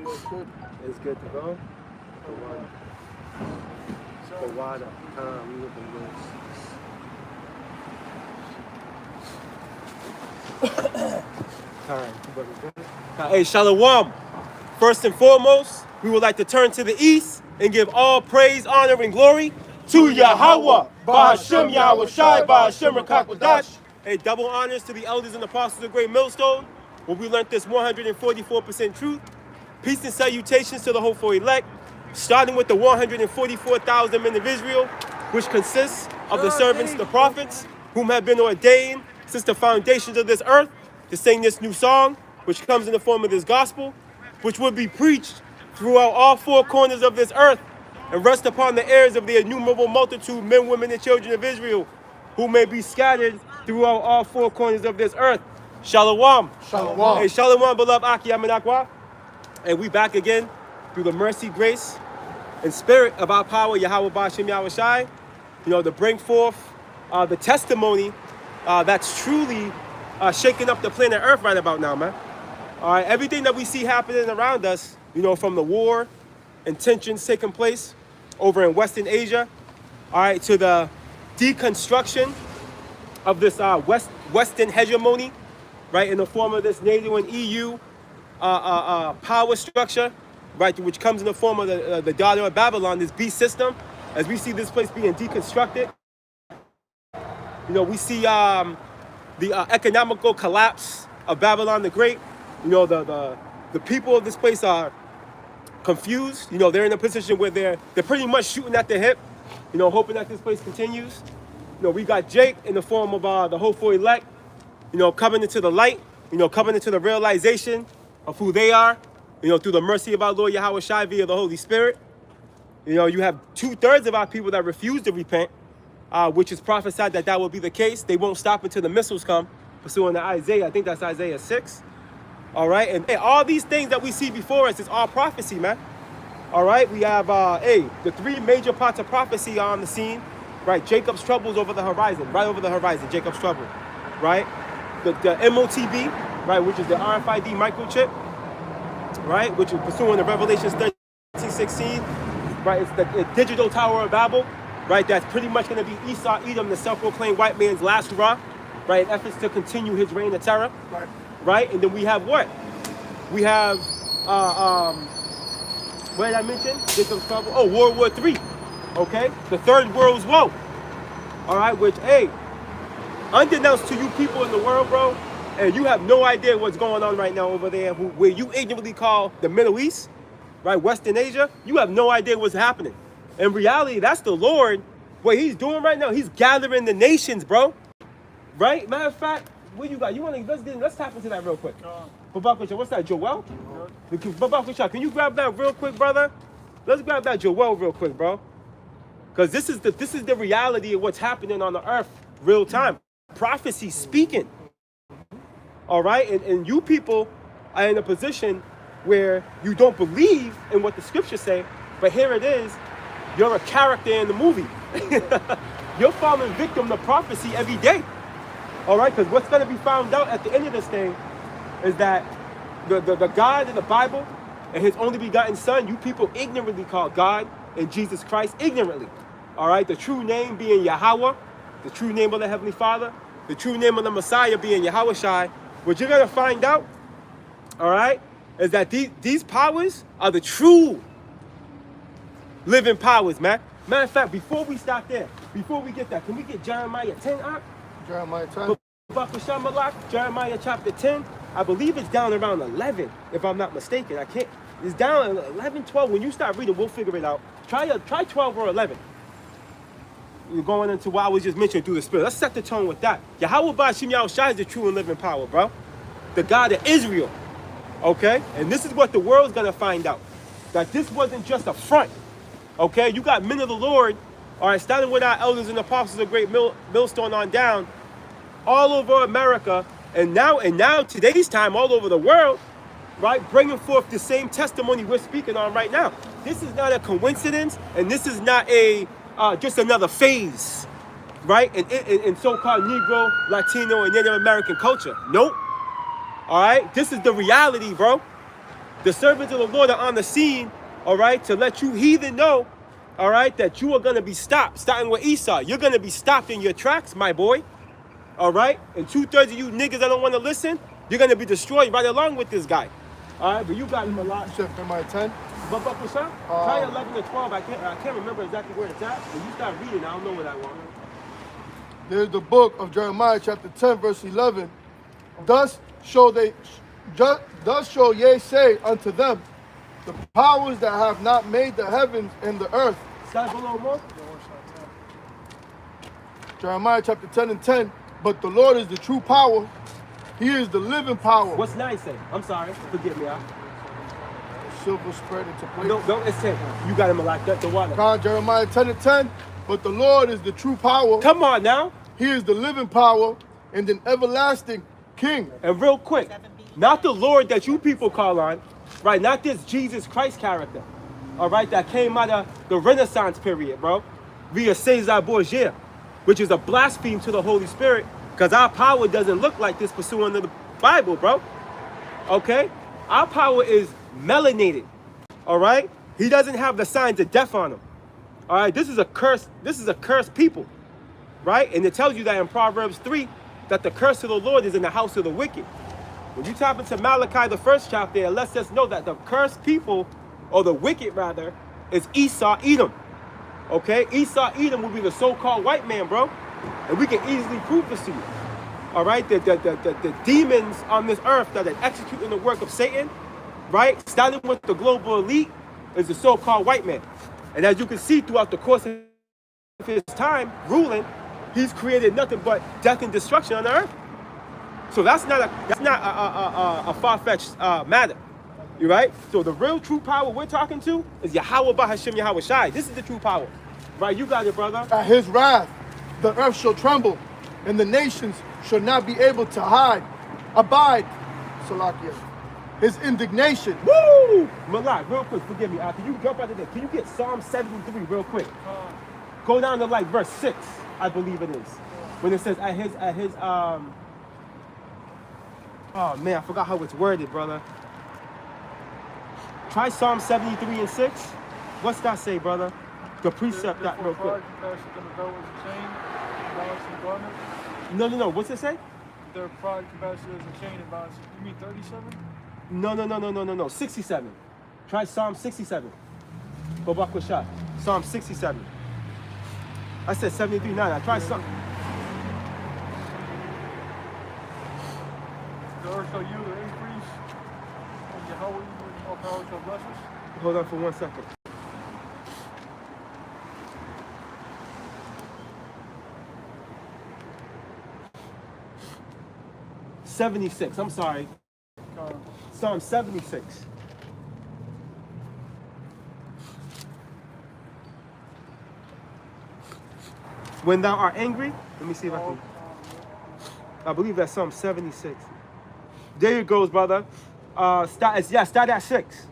It's good to go. For water. We with the Hey, Shalom. First and foremost, we would like to turn to the east and give all praise, honor, and glory to Yahweh, Ba'Hashem Yahweh Shai, Ba'Hashem Rakakwadash. Hey, double honors to the elders and apostles of Great Millstone, where we learned this 144% truth. Peace and salutations to the hopeful elect, starting with the 144,000 men of Israel, which consists of the servants, the prophets, whom have been ordained since the foundations of this earth to sing this new song, which comes in the form of this gospel, which will be preached throughout all four corners of this earth and rest upon the ears of the innumerable multitude, men, women, and children of Israel, who may be scattered throughout all four corners of this earth. Shalom. Shalom. Hey, shalom, beloved Aki Amenakwa. And we back again through the mercy, grace, and spirit of our power, Yahweh Ba'Hashem Yahweh Shai, to bring forth the testimony that's truly shaking up the planet Earth right about now, man. All right, everything that we see happening around us, from the war and tensions taking place over in Western Asia, all right, to the deconstruction of this Western hegemony, right, in the form of this NATO and EU power structure, right, which comes in the form of the daughter of Babylon, this beast system. As we see this place being deconstructed, we see the economical collapse of Babylon the Great. The people of this place are confused. They're in a position where they're pretty much shooting at the hip, hoping that this place continues. We got Jake in the form of the hopeful elect, coming into the light, coming into the realization of who they are, through the mercy of our Lord Yahweh Shai via the Holy Spirit. You have 2/3 of our people that refuse to repent, which is prophesied that will be the case. They won't stop until the missiles come, pursuing to Isaiah. I think that's Isaiah 6. All right, and hey, all these things that we see before us is all prophecy, man. All right, we have the three major parts of prophecy are on the scene, right? Jacob's trouble is over the horizon, right over the horizon. Jacob's trouble, right? The MOTB, right, which is the RFID microchip, right, which is pursuing the Revelations 13:16, right? It's the digital Tower of Babel, right? That's pretty much going to be Esau, Edom, the self-proclaimed white man's last hurrah, right? In efforts to continue his reign of terror. Right, and then we have what? We have, what did I mention? Jacob's trouble. Oh, World War III. Okay, the Third World's Woe. All right, which, hey, unbeknownst to you people in the world, bro, and you have no idea what's going on right now over there, where you ignorantly call the Middle East, right, Western Asia. You have no idea what's happening. In reality, that's the Lord. What He's doing right now, He's gathering the nations, bro. Right? Matter of fact. What you got? Let's tap into that real quick. What's that, Joel? Can you grab that real quick, brother? Let's grab that Joel real quick, bro. Because this is the reality of what's happening on the earth, real time. Prophecy speaking. All right? And you people are in a position where you don't believe in what the scriptures say, but here it is. You're a character in the movie. You're falling victim to prophecy every day. All right, because what's going to be found out at the end of this thing is that the God in the Bible and His only begotten Son, you people ignorantly call God and Jesus Christ ignorantly. All right, the true name being Yahweh, the true name of the Heavenly Father, the true name of the Messiah being Yahweh Shai. What you're going to find out, all right, is that these powers are the true living powers, man. Matter of fact, before we stop there, before we get that, can we get Jeremiah 10 up? Jeremiah 10. Jeremiah chapter 10. I believe it's down around 11, if I'm not mistaken. It's down 11, 12. When you start reading, we'll figure it out. Try 12 or 11. We're going into what I was just mentioning through the Spirit. Let's set the tone with that. Yahweh Ba'Hashem Yahweh Shai is the true and living power, bro. The God of Israel. Okay? And this is what the world's going to find out. That this wasn't just a front. Okay? You got men of the Lord, all right, starting with our elders and apostles of Great Millstone on down, all over America, and now today's time all over the world, right, bringing forth the same testimony we're speaking on right now. This is not a coincidence, and this is not a just another phase, right, in so-called Negro, Latino, and Native American culture. Nope. All right, this is the reality, bro. The servants of the Lord are on the scene, all right, to let you heathen know, all right, that you are going to be stopped, starting with Esau. You're going to be stopped in your tracks, my boy, all right? And 2/3 of you niggas that don't want to listen, you're going to be destroyed right along with this guy. All right, but you got him a lot. You said Jeremiah 10? But for sure, try 11 to 12. I can't remember exactly where it's at. When you start reading, I don't know what I want. There's the book of Jeremiah, chapter 10, verse 11. Thus shall ye say unto them, the powers that have not made the heavens and the earth. Start below more. Jeremiah chapter 10 and 10. But the Lord is the true power. He is the living power. What's 9 say? I'm sorry. Forgive me. Silver spread into place. No, it's 10. You got him locked up the water. Jeremiah 10 and 10. But the Lord is the true power. Come on now. He is the living power and an everlasting king. And real quick, not the Lord that you people call on, right? Not this Jesus Christ character, all right, that came out of the Renaissance period, bro, via Cesar Borgia, which is a blasphemy to the Holy Spirit, because our power doesn't look like this pursuant to the Bible, bro. Okay? Our power is melanated, all right? He doesn't have the signs of death on him. All right, this is a cursed people, right? And it tells you that in Proverbs 3 that the curse of the Lord is in the house of the wicked. When you tap into Malachi, the 1st chapter, it lets us know that the cursed people, or the wicked rather, is Esau, Edom. Okay, Esau, Edom will be the so-called white man, bro. And we can easily prove this to you. All right, the demons on this earth that are executing the work of Satan, right, starting with the global elite, is the so-called white man. And as you can see throughout the course of his time ruling, he's created nothing but death and destruction on the earth. So that's not a far-fetched matter. You right? So the real true power we're talking to is Yahweh Bahashim Yahweh Shai. This is the true power. Right? You got it, brother. At his wrath, the earth shall tremble, and the nations shall not be able to abide, Salakia. His indignation. Woo! Malak, real quick, forgive me. Can you jump out of there? Can you get Psalm 73 real quick? Go down to like verse 6, I believe it is. When it says oh man, I forgot how it's worded, brother. Try Psalm 73 and 6. What's that say, brother? The precept that real quick. No. What's it say? Their pride compassed as a chain and bonds. You mean 37? No. 67. Try Psalm 67. Babak Shah. Psalm 67. I said 73, 9. I tried something. The earth shall yield their increase, and Yahweh all power shall bless us. Hold on for 1 second. $76. I'm sorry. Psalm 76. When thou art angry, let me see if I can. I believe that's Psalm 76. There it goes, brother. Start at 6.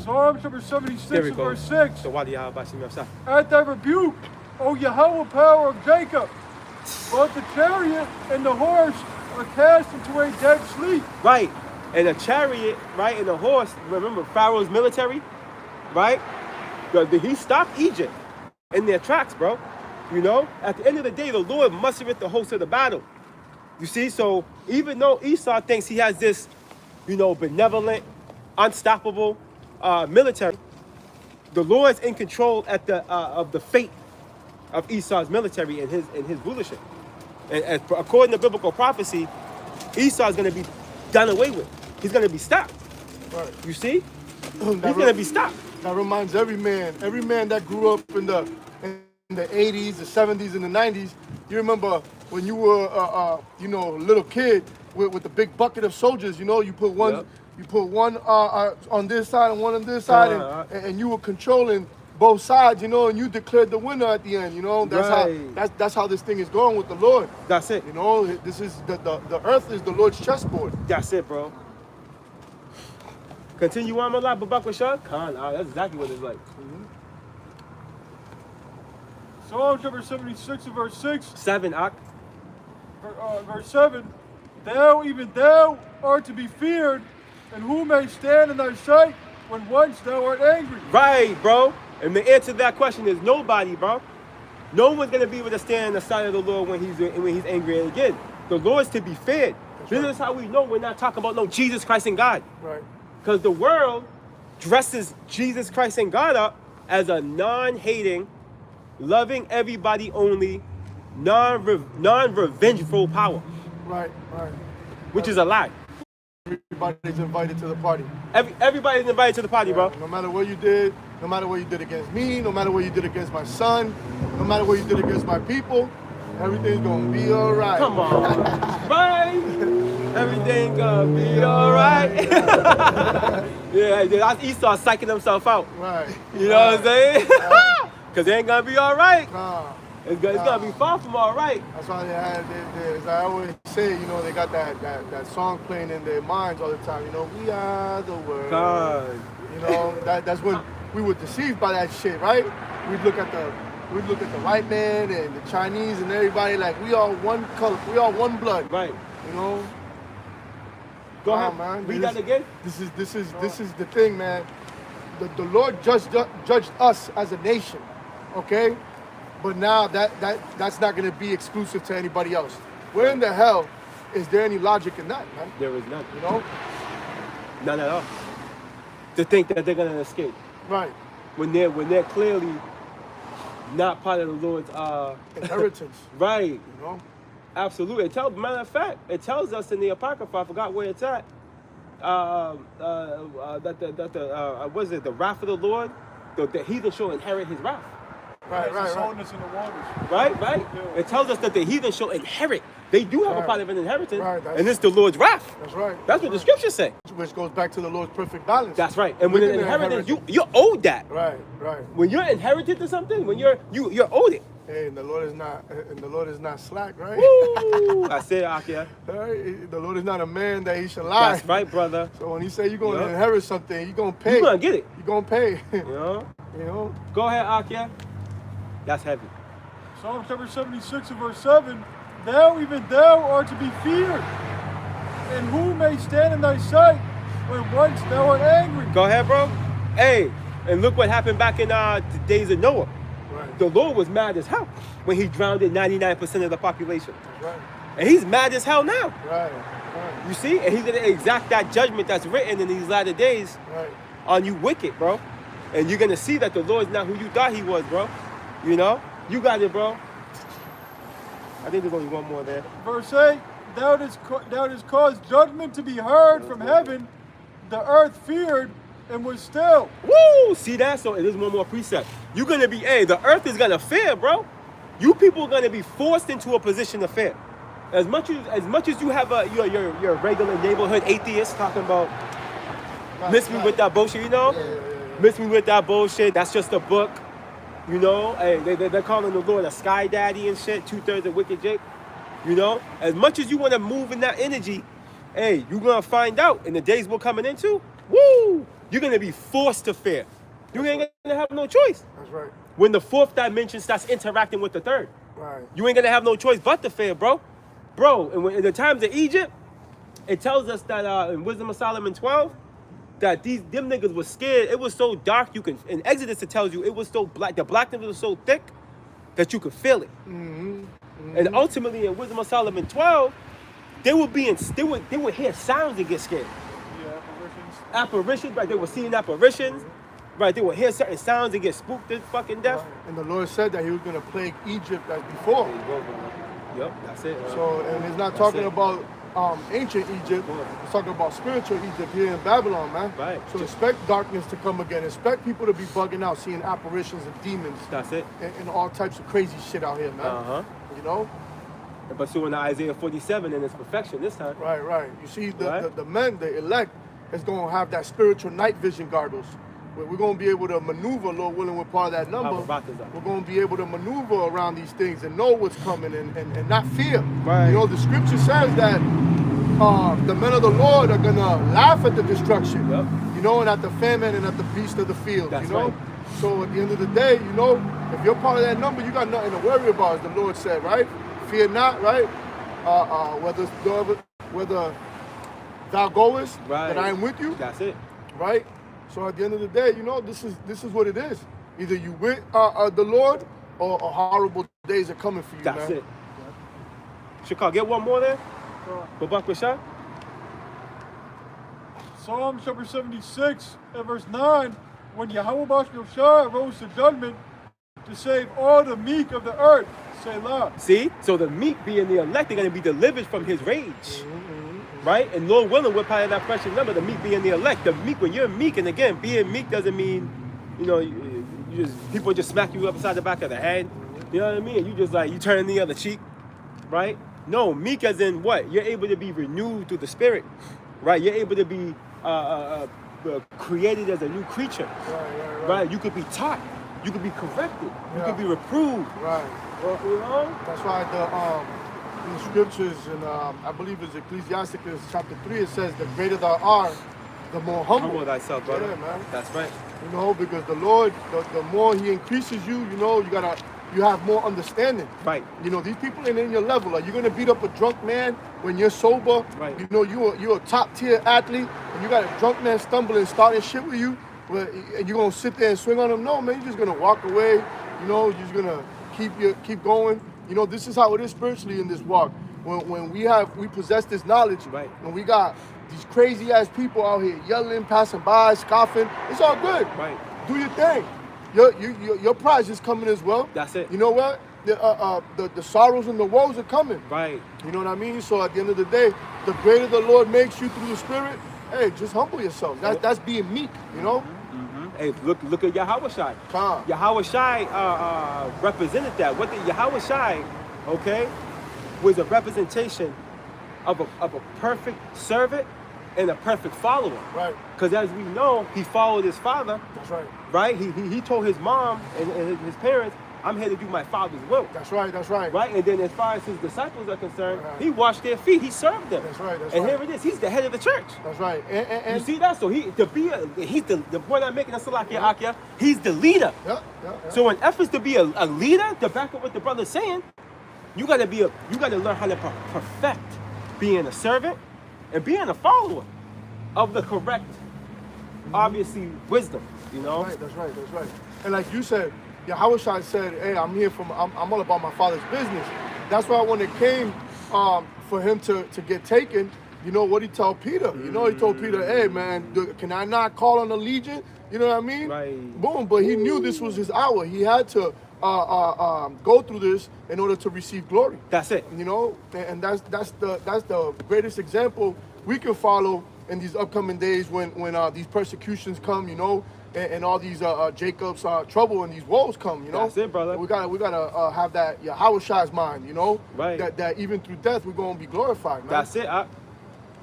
Psalm chapter 76 and verse 6. So why do y'all about to At thy rebuke, O Yahweh power of Jacob, both the chariot and the horse are cast into a dead sleep. Right. And the chariot, right, and the horse, remember Pharaoh's military, right? He stopped Egypt in their tracks, bro. You know, at the end of the day, the Lord mustereth the host of the battle. You see, so even though Esau thinks he has this, you know, benevolent, unstoppable military, the Lord's in control of the fate of Esau's military and his rulership. And according to biblical prophecy, Esau's going to be done away with. He's going to be stopped. Right. You see? He's going to be stopped. That reminds every man that grew up in the 80s, the 70s, and the 90s. You remember when you were, a little kid with the big bucket of soldiers. You know, you put one, Yep. you put one on this side and one on this side, and you were controlling both sides. You know, and you declared the winner at the end. You know, that's how this thing is going with the Lord. That's it. You know, this is the earth is the Lord's chessboard. That's it, bro. Continue on, my life, Babak Rashad. Khan, that's exactly what it's like. Psalm chapter 76 and verse 6. 7, Ak. Verse 7. even thou art to be feared, and who may stand in thy sight when once thou art angry? Right, bro. And the answer to that question is nobody, bro. No one's gonna be able to stand in the sight of the Lord when he's angry. And again, the Lord's to be feared. This is how we know we're not talking about no Jesus Christ and God. Right. Because the world dresses Jesus Christ and God up as a non-hating, loving everybody only, non-revengeful power, Right. which is a lie. Everybody's invited to the party. Everybody's invited to the party, bro. No matter what you did, no matter what you did against me, no matter what you did against my son, no matter what you did against my people, everything's gonna be all right. Come on, right? Everything gonna be all right. Yeah, that's Esau psyching himself out. Right. You know what I'm saying? Because it ain't gonna be all right. Nah. It's gonna be far from all right. That's why they had, as I always say, you know, they got that song playing in their minds all the time. You know, we are the world. God. You know, that's when we were deceived by that shit, right? We'd look at the white man and the Chinese and everybody like we all one color, we all one blood. Right. You know. Go Wow, ahead, man. read that again. This is the thing, man. The Lord judged us as a nation, okay? But now that's not going to be exclusive to anybody else. Where in the hell is there any logic in that, man? There is none. You know? None at all. To think that they're gonna escape Right. when they're clearly not part of the Lord's Inheritance. right. You know? Absolutely. Matter of fact, it tells us in the Apocrypha, I forgot where it's at, that what is it, the wrath of the Lord, the heathen shall inherit his wrath. Right. Sowness in the waters. Right? It tells us that the heathen shall inherit. They do have a Right. part of an inheritance, Right, and it's the Lord's wrath. That's right. That's what the scriptures say. Which goes back to the Lord's perfect balance. That's right. And when We're an gonna inheritance, inherit you're owed that. Right. When you're inherited to something, when you're owed it. Hey, and the Lord is not slack, right? Woo! I said, Akia. Right? The Lord is not a man that he should lie. That's right, brother. So when he say you're gonna Yup. inherit something, you're gonna pay. You're gonna get it. You're gonna pay. You know? You know? Go ahead, Akia. That's heavy. Psalm chapter 76 and verse 7, thou, even thou, art to be feared, and who may stand in thy sight when once thou art angry? Go ahead, bro. Hey, and look what happened back in the days of Noah. Right. The Lord was mad as hell when he drowned 99% of the population. Right. And he's mad as hell now. Right. You see? And he's going to exact that judgment that's written in these latter days Right. on you wicked, bro. And you're going to see that the Lord's not who you thought he was, bro. You know? You got it, bro. I think there's only one more there. Verse 8, thou didst cause judgment to be heard from heaven, the earth feared and was still. Woo! See that? So there's one more precept. You're going to be, the earth is going to fear, bro. You people are going to be forced into a position of fear. As much as you have your regular neighborhood atheist talking about miss me with that bullshit, you know? Miss me with that bullshit. That's just a book. You know? Hey, they're calling the Lord a sky daddy and shit. 2/3 of wicked Jake. You know? As much as you want to move in that energy, hey, you're going to find out in the days we're coming into, woo! You're going to be forced to fear. You ain't going to have no choice. That's right. When the fourth dimension starts interacting with the third, Right. you ain't going to have no choice but to fear, bro. Bro, and in the times of Egypt, it tells us that in Wisdom of Solomon 12, that them niggas was scared. It was so dark, in Exodus it tells you it was so black, the blackness was so thick that you could feel it. And ultimately in Wisdom of Solomon 12, they would hear sounds and get scared. Yeah, apparitions. Apparitions, right? They were seeing apparitions, right? They would hear certain sounds and get spooked to fucking death. And the Lord said that he was gonna plague Egypt as before. There you go, bro. Yep, that's it. So, and it's not That's talking it. about ancient Egypt. It's talking about spiritual Egypt here in Babylon, man. Right. So expect darkness to come again. Expect people to be bugging out, seeing apparitions and demons That's it. and all types of crazy shit out here, man. Uh-huh. You know? And pursuing Isaiah 47 in its perfection this time. Right. You see, Right. the men, the elect, is going to have that spiritual night vision goggles. Where we're going to be able to maneuver, Lord willing, we're part of that number. We're going to be able to maneuver around these things and know what's coming and not fear. Right. You know, the scripture says that the men of the Lord are going to laugh at the destruction. Yep. You know, and at the famine and at the beast of the field. That's you know? right. So at the end of the day, you know, if you're part of that number, you got nothing to worry about, as the Lord said, right? Fear not, right? Whether it's whether thou goest, Right. that I am with you, That's it. right? So at the end of the day, you know, this is what it is. Either you with the Lord, or horrible days are coming for you, That's man. it. Shakar, get one more there. Babak Bashar. Psalm chapter 76 and verse 9, when Yahweh Bashar rose to judgment to save all the meek of the earth, Selah. See? So the meek being the elect, they're going to be delivered from his rage. Right? And Lord willing, we're part of that precious number, the meek being the elect. The meek, when you're meek, and again, being meek doesn't mean, you know, you just, people just smack you upside the back of the head. You know what I mean? You just like, you turn the other cheek. Right? No, meek as in what? You're able to be renewed through the Spirit. Right? You're able to be created as a new creature. Right? You could be taught. You could be corrected. You could be reproved. Right. Well, you know? That's why in the scriptures, and I believe it's Ecclesiasticus chapter 3, it says, the greater thou art, the more humble. Humble thyself, brother. Yeah, man. That's right. You know, because the Lord, the more he increases you, you know, you have more understanding. Right. You know, these people ain't in your level. Are you gonna beat up a drunk man when you're sober? Right. You know, you're a top tier athlete, and you got a drunk man stumbling, starting shit with you, and you're gonna sit there and swing on him? No, man, you're just gonna walk away. You know, you're just gonna keep going. You know, this is how it is spiritually in this walk. When we possess this knowledge, Right. and we got these crazy ass people out here yelling, passing by, scoffing, it's all good. Right. Do your thing. Your prize is coming as well. That's it. You know what? The sorrows and the woes are coming. Right. You know what I mean? So at the end of the day, the greater the Lord makes you through the Spirit, hey, just humble yourself. That's being meek, you know? Hey, look at Yahweh Shai. Come. Yahweh Shai represented that. What the Yahweh Shai, okay, was a representation of a perfect servant and a perfect follower. Right. Because as we know, he followed his father. That's right. Right? He told his mom and his parents, I'm here to do my father's will. That's right. That's right. Right? And then as far as his disciples are concerned, he washed their feet. He served them. That's right. That's and right. here it is. He's the head of the church. That's right. And You see that? So he's the point I'm making, Akia, he's the leader. Yeah. So in efforts to be a leader, to back up what the brother's saying, you gotta learn how to perfect being a servant and being a follower of the correct, obviously, wisdom. You know? That's right. And like you said, Yahweh Shai said, hey, I'm all about my father's business. That's why when it came for him to get taken, you know what he told Peter? You know, he told Peter, hey, man, can I not call on the legion? You know what I mean? Right. Boom. But he knew this was his hour. He had to go through this in order to receive glory. That's it. You know, and that's the greatest example we can follow in these upcoming days when these persecutions come, you know, and all these Jacob's trouble and these woes come, you know. That's it, brother. We gotta have that Yahweh Shai's mind, you know. Right. That even through death we're gonna be glorified, man. That's it.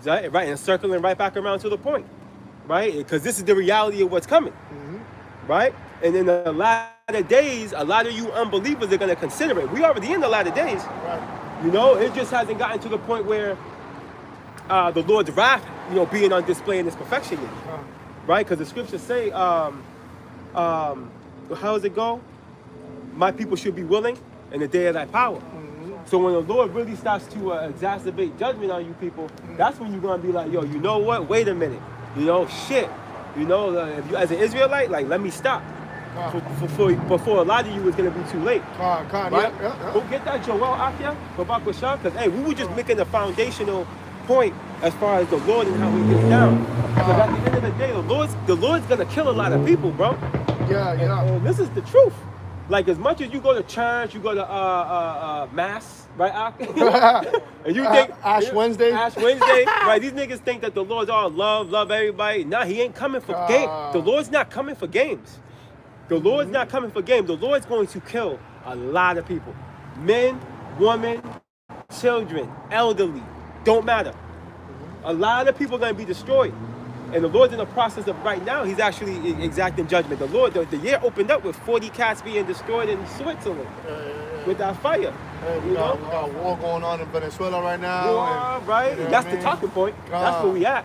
Right, and circling right back around to the point, right? Because this is the reality of what's coming, right? And in the latter days, a lot of you unbelievers are going to consider it. We already in the latter days. Right. You know, it just hasn't gotten to the point where the Lord's wrath, you know, being on display in its perfection yet, right? Because the scriptures say, how does it go? My people should be willing in the day of thy power. So when the Lord really starts to exacerbate judgment on you people, that's when you're going to be like, yo, you know what? Wait a minute. You know, shit. You know, if you, as an Israelite, like, let me stop. For a lot of you, it's going to be too late. Right? Yeah. Go get that Joel Akia, Babak Bashar, because, hey, we were just making a foundational point as far as the Lord and how he gets down. Because at the end of the day, the Lord's going to kill a lot of people, bro. Yeah. And this is the truth. Like, as much as you go to church, you go to mass, right? And you think Ash Wednesday, right? These niggas think that the Lord's all love everybody. Nah, he ain't coming for games. The Lord's not coming for games. The Lord's not coming for games. The Lord's going to kill a lot of people. Men, women, children, elderly, don't matter. A lot of people are going to be destroyed. And the Lord's in the process of right now, he's actually exacting judgment. The Lord, the year opened up with 40 cats being destroyed in Switzerland with that fire. We got war going on in Venezuela right now. War, right? You know That's what I the mean? talking point. That's where we at.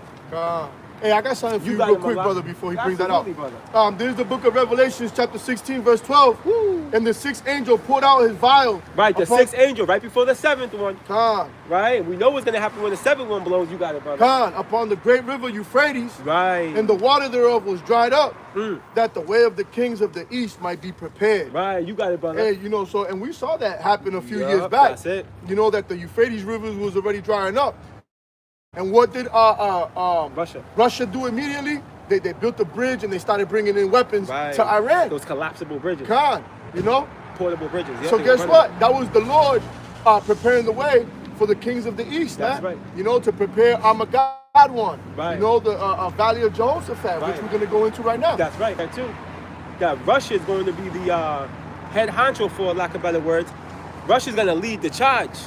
Hey, I got something for You you got real him, quick, Allah. brother, before he brings that out. Absolutely, brother. There's the book of Revelations, chapter 16, verse 12. Woo. And the sixth angel poured out his vial. Right, the upon- sixth angel, right before the seventh one. Khan, Right? And we know what's going to happen when the seventh one blows. You got it, brother. Khan, upon the great river Euphrates, Right. and the water thereof was dried up, Mm. that the way of the kings of the east might be prepared. Right, you got it, brother. Hey, you know, so, and we saw that happen a few Yup, years back. that's it. You know, that the Euphrates rivers was already drying up. And what did Russia do immediately? They built a bridge and they started bringing in weapons Right. to Iran. Those collapsible bridges. Khan, you know? Portable bridges. Yeah, So they guess were what? That was the Lord preparing the way for the kings of the east, That's man. right. You know, to prepare Armageddon. Right. You know, the Valley of Jehoshaphat, Right. which we're going to go into right now. That's right, that too. That Russia is going to be the head honcho, for lack of better words. Russia's going to lead the charge,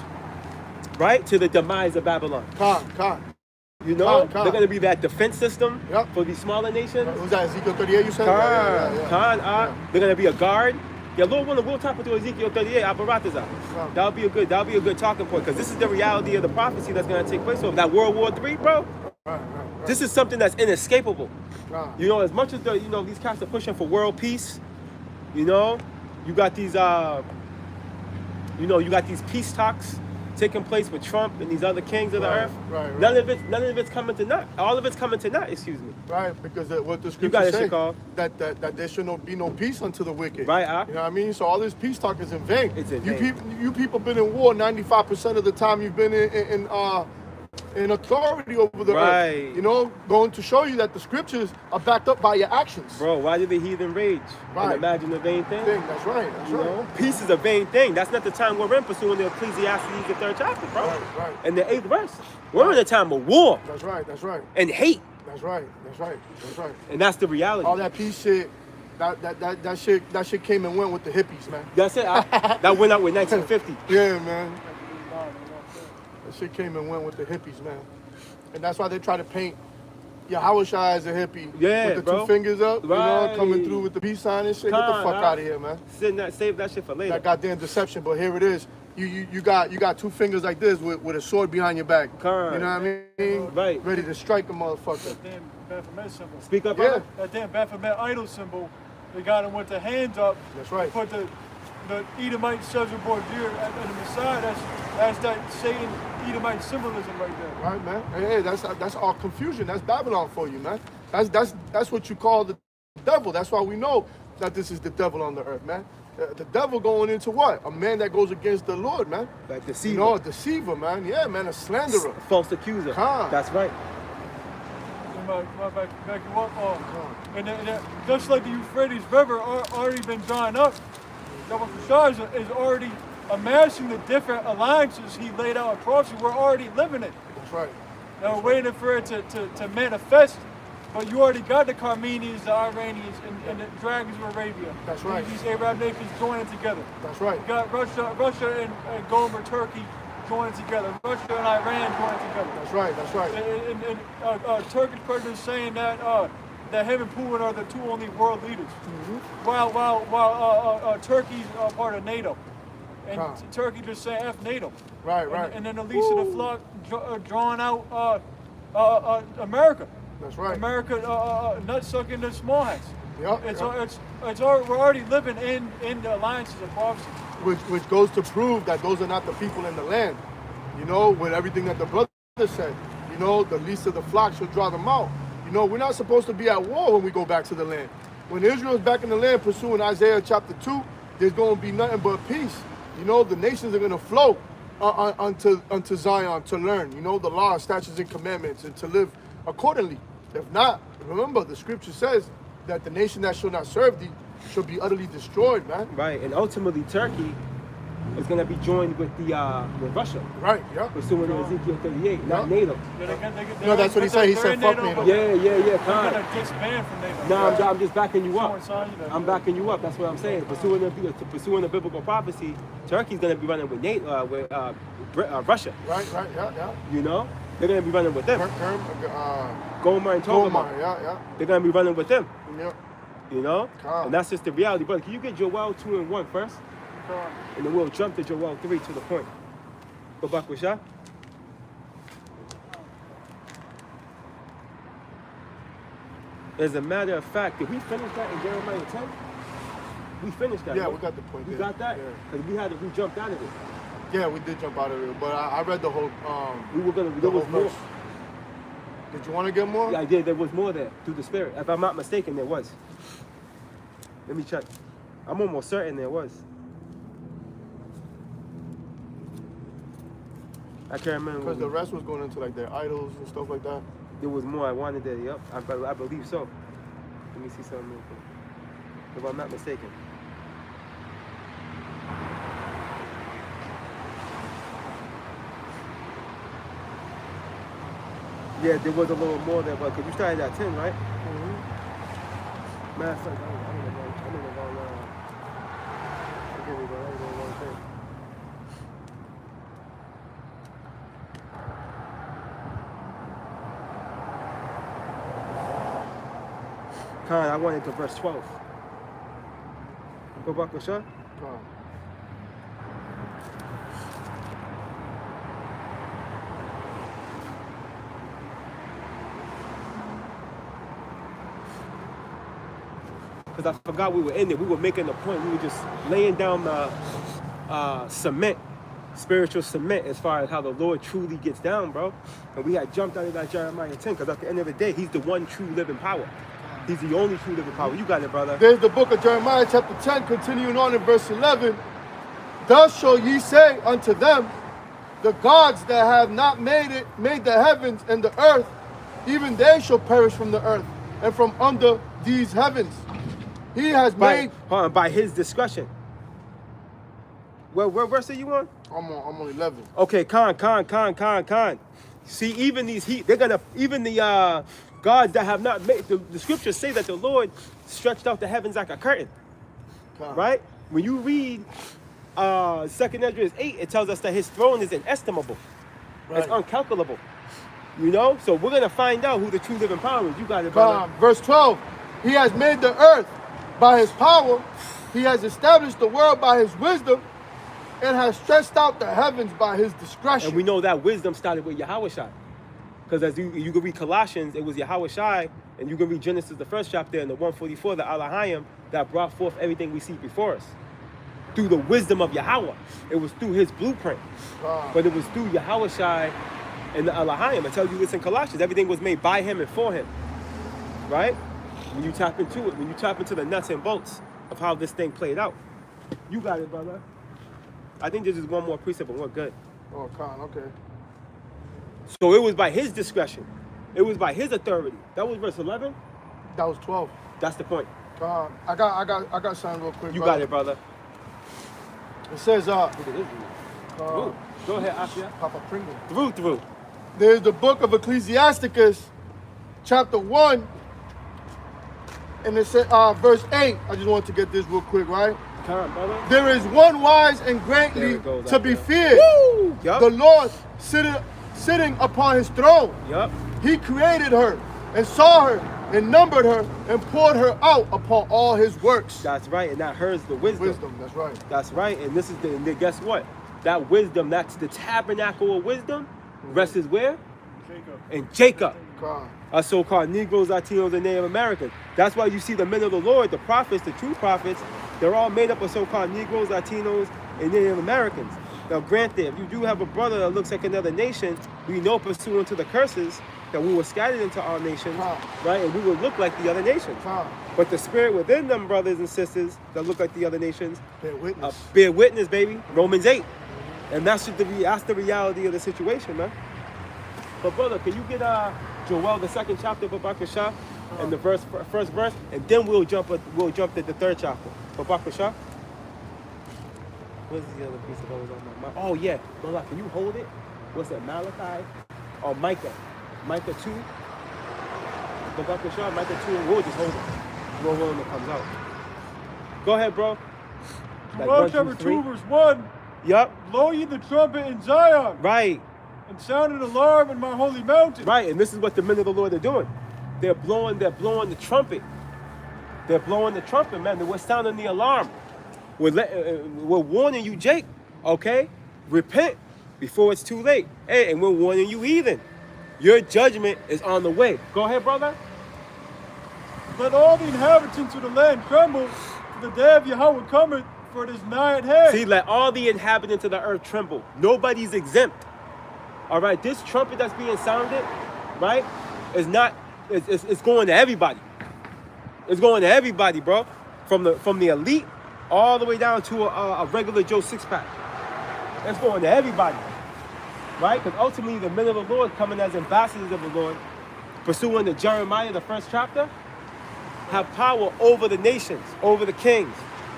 right, to the demise of Babylon. Khan. You know, Khan. they're going to be that defense system Yep. for these smaller nations. Was that Ezekiel 38 you said? Khan, they're going to be a guard. Yeah, Lord willing, we'll talk to Ezekiel 38, Aparatazah. Wow. That'll be a good talking point, because this is the reality of the prophecy that's going to take place over that World War III, bro. Right. This is something that's inescapable. Right. You know, as much as these cats are pushing for world peace, you know, you got these peace talks taking place with Trump and these other kings of the Right, earth. right. None of it's coming to naught. All of it's coming to naught, excuse me. Right, because what the You got scriptures it, say, Shakal. that there should be no peace unto the wicked. Right, You know what I mean? So all this peace talk is in vain. It's in you vain. you people been in war 95% of the time you've been in authority over the Right. earth. You know, going to show you that the scriptures are backed up by your actions. Bro, why did the heathen rage? Right. And imagine the vain thing? That's right. That's You right. know? Peace is a vain thing. That's not the time we're in pursuing the Ecclesiastes, the 3rd chapter, bro. Right. And the 8th verse. We're in a time of war That's right. and hate. That's right. And that's the reality. All that peace shit, that shit came and went with the hippies, man. That's it. That went out with 1950. Yeah, man. That shit came and went with the hippies, man. And that's why they try to paint Yahushua as a hippie. Yeah, with the bro. 2 fingers up, you know, Right. coming through with the peace sign and shit. Get the fuck out of here, man. Save that shit for later. That goddamn deception, but here it is. You got 2 fingers like this with a sword behind your back. Correct. You know what I mean? Right. Ready to strike a motherfucker. Damn Baphomet symbol. Speak up, Yeah. brother. That damn Baphomet idol symbol, they got him with the hands up. That's right. Put the Edomite Cesar Borgia at the Messiah. That's that Satan Edomite symbolism right there. Right, man. Hey, that's all confusion. That's Babylon for you, man. That's what you call the devil. That's why we know that this is the devil on the earth, man. The devil going into what? A man that goes against the Lord, man. Like deceiver. You know, a deceiver, man. Yeah, man, a slanderer. False accuser. Khan. That's right. Back you up. And just like the Euphrates River already been drying up, Double Khashoggi is already amassing the different alliances he laid out in prophecy. We're already living it. That's right. Now we're waiting for it to manifest. But you already got the Carmenians, the Iranians, and the Dragons of Arabia. That's right. These Arab nations joining together. That's right. You got Russia and Gomer, Turkey joining together. Russia and Iran joining together. That's right. And Turkish president is saying that him and Putin are the 2 only world leaders. While Turkey's part of NATO. And Turkey just saying F NATO. Right. And then the least of the flock drawing out America. That's right. America nut sucking the small hats. Yep. We're already living in the alliances of prophecy. Which goes to prove that those are not the people in the land. You know, with everything that the brother said. You know, the least of the flock should draw them out. You know, we're not supposed to be at war when we go back to the land. When Israel's back in the land pursuing Isaiah chapter 2, there's going to be nothing but peace. You know, the nations are going to flow unto Zion to learn, you know, the law, statutes, and commandments, and to live accordingly. If not, remember, the scripture says that the nation that shall not serve thee shall be utterly destroyed, man. Right. And ultimately, Turkey is going to be joined with Russia. Right, yeah. Pursuing Ezekiel 38, not NATO. No, that's what he said. He said, fuck NATO. Yeah. They're Khan. going to disband from NATO. No, I'm just backing you up. Coinciding. I'm backing you up. That's what I'm saying. Pursuing the biblical prophecy, Turkey's going to be running with Russia. Right, yeah. You know? They're going to be running with them. Gomer and Gomer, Togama. yeah. They're going to be running with them. Yep. You know? Calm. And that's just the reality. Brother, can you get Joel 2 and 1 first? And then we'll jump to Joel 3 to the point. Go back with Shah. As a matter of fact, did we finish that in Jeremiah 10? We finished that. Yeah, right? we got the point You there. got that? Yeah. Because we jumped out of it. Yeah, we did jump out of it, but I read the whole We were gonna. the There whole was more. verse. Did you want to get more? Yeah, I did. There was more there through the Spirit. If I'm not mistaken, there was. Let me check. I'm almost certain there was. I can't remember. Because the rest was going into like their idols and stuff like that. There was more I wanted there. Yep, I believe so. Let me see something real quick. If I'm not mistaken. Yeah, there was a little more there, but because you started at 10, right? Matter of fact, I'm in the wrong forgive me, bro. I'm in the wrong thing. Khan, I wanted to verse 12. Go back, Rashawn. Come. Because I forgot we were in there. We were making the point. We were just laying down the cement, spiritual cement, as far as how the Lord truly gets down, bro. And we had jumped out of that Jeremiah 10, because at the end of the day, he's the one true living power. He's the only true living power. You got it, brother. There's the book of Jeremiah chapter 10, continuing on in verse 11. Thus shall ye say unto them, the gods that have not made the heavens and the earth, even they shall perish from the earth and from under these heavens. He has made. By his discretion. What verse are you on? I'm on 11. Okay, Khan. See, even these even the gods that have not made, the scriptures say that the Lord stretched out the heavens like a curtain, Come. right? When you read 2nd Ezra 8, it tells us that his throne is inestimable. Right. It's uncalculable. You know? So we're going to find out who the true living power is. You got it, brother. Come. Verse 12. He has made the earth by his power. He has established the world by his wisdom and has stretched out the heavens by his discretion. And we know that wisdom started with Yahushua. Because as you can read Colossians, it was Yahushua, and you can read Genesis, the first chapter, and the 144, the Elohim, that brought forth everything we see before us. Through the wisdom of Yahweh. It was through his blueprint. But it was through Yahushua and the Elohim. I tell you this in Colossians. Everything was made by him and for him. Right? When you tap into it, when you tap into the nuts and bolts of how this thing played out. You got it, brother. I think there's just one more precept and we're good. Oh, Khan, okay. So it was by his discretion. It was by his authority. That was verse 11. That was 12. That's the point. Khan, I got something real quick. You brother. got it, brother. It says, Look at this dude. Ooh, go ahead, Afia. Papa Pringle. Through. There's the book of Ecclesiasticus, chapter 1, and it says, verse 8. I just want to get this real quick, right? Come on, brother. There is one wise and There greatly it goes, to be Afia. feared. Woo! Yup. The Lord sitting upon his throne. Yup. He created her and saw her and numbered her and poured her out upon all his works. That's right. And that hers the wisdom. Wisdom, that's right. That's right. And this is and guess what? That wisdom, that's the tabernacle of wisdom, rests where? Jacob. In Jacob. God. Us so-called Negroes, Latinos, and Native Americans. That's why you see the men of the Lord, the prophets, the true prophets, they're all made up of so-called Negroes, Latinos, and Native Americans. Now, granted, if you do have a brother that looks like another nation, we know pursuant to the curses that we were scattered into all nations, right? And we would look like the other nations. God. But the spirit within them, brothers and sisters, that look like the other nations, Bear witness. bear witness, baby. Romans 8. And that's the reality of the situation, man. But brother, can you get Joel, the 2nd chapter of Babakashah, and the first verse, and then we'll jump to the 3rd chapter. Babakashah. What's the other piece that was on my mind? Oh yeah, Malak, can you hold it? What's that, Malachi? Or Micah? Micah 2. Babakashah, Micah 2, and we'll just hold it. We'll roll when it comes out. Go ahead, bro. Joel chapter 2, verse 1. Yup. Blow ye the trumpet in Zion, Right. and sound an alarm in my holy mountain. Right, and this is what the men of the Lord are doing. They're blowing the trumpet. They're blowing the trumpet, man. We're sounding the alarm. We're warning you, Jake, okay? Repent before it's too late. Hey, and we're warning you, heathen. Your judgment is on the way. Go ahead, brother. Let all the inhabitants of the land tremble, for the day of Yahweh cometh, for it is nigh at hand. See, let all the inhabitants of the earth tremble. Nobody's exempt. All right, this trumpet that's being sounded, right, is not. It's going to everybody. It's going to everybody, bro. From the elite all the way down to a regular Joe six-pack. It's going to everybody, right? Because ultimately, the men of the Lord coming as ambassadors of the Lord, pursuing the Jeremiah, the first chapter, have power over the nations, over the kings,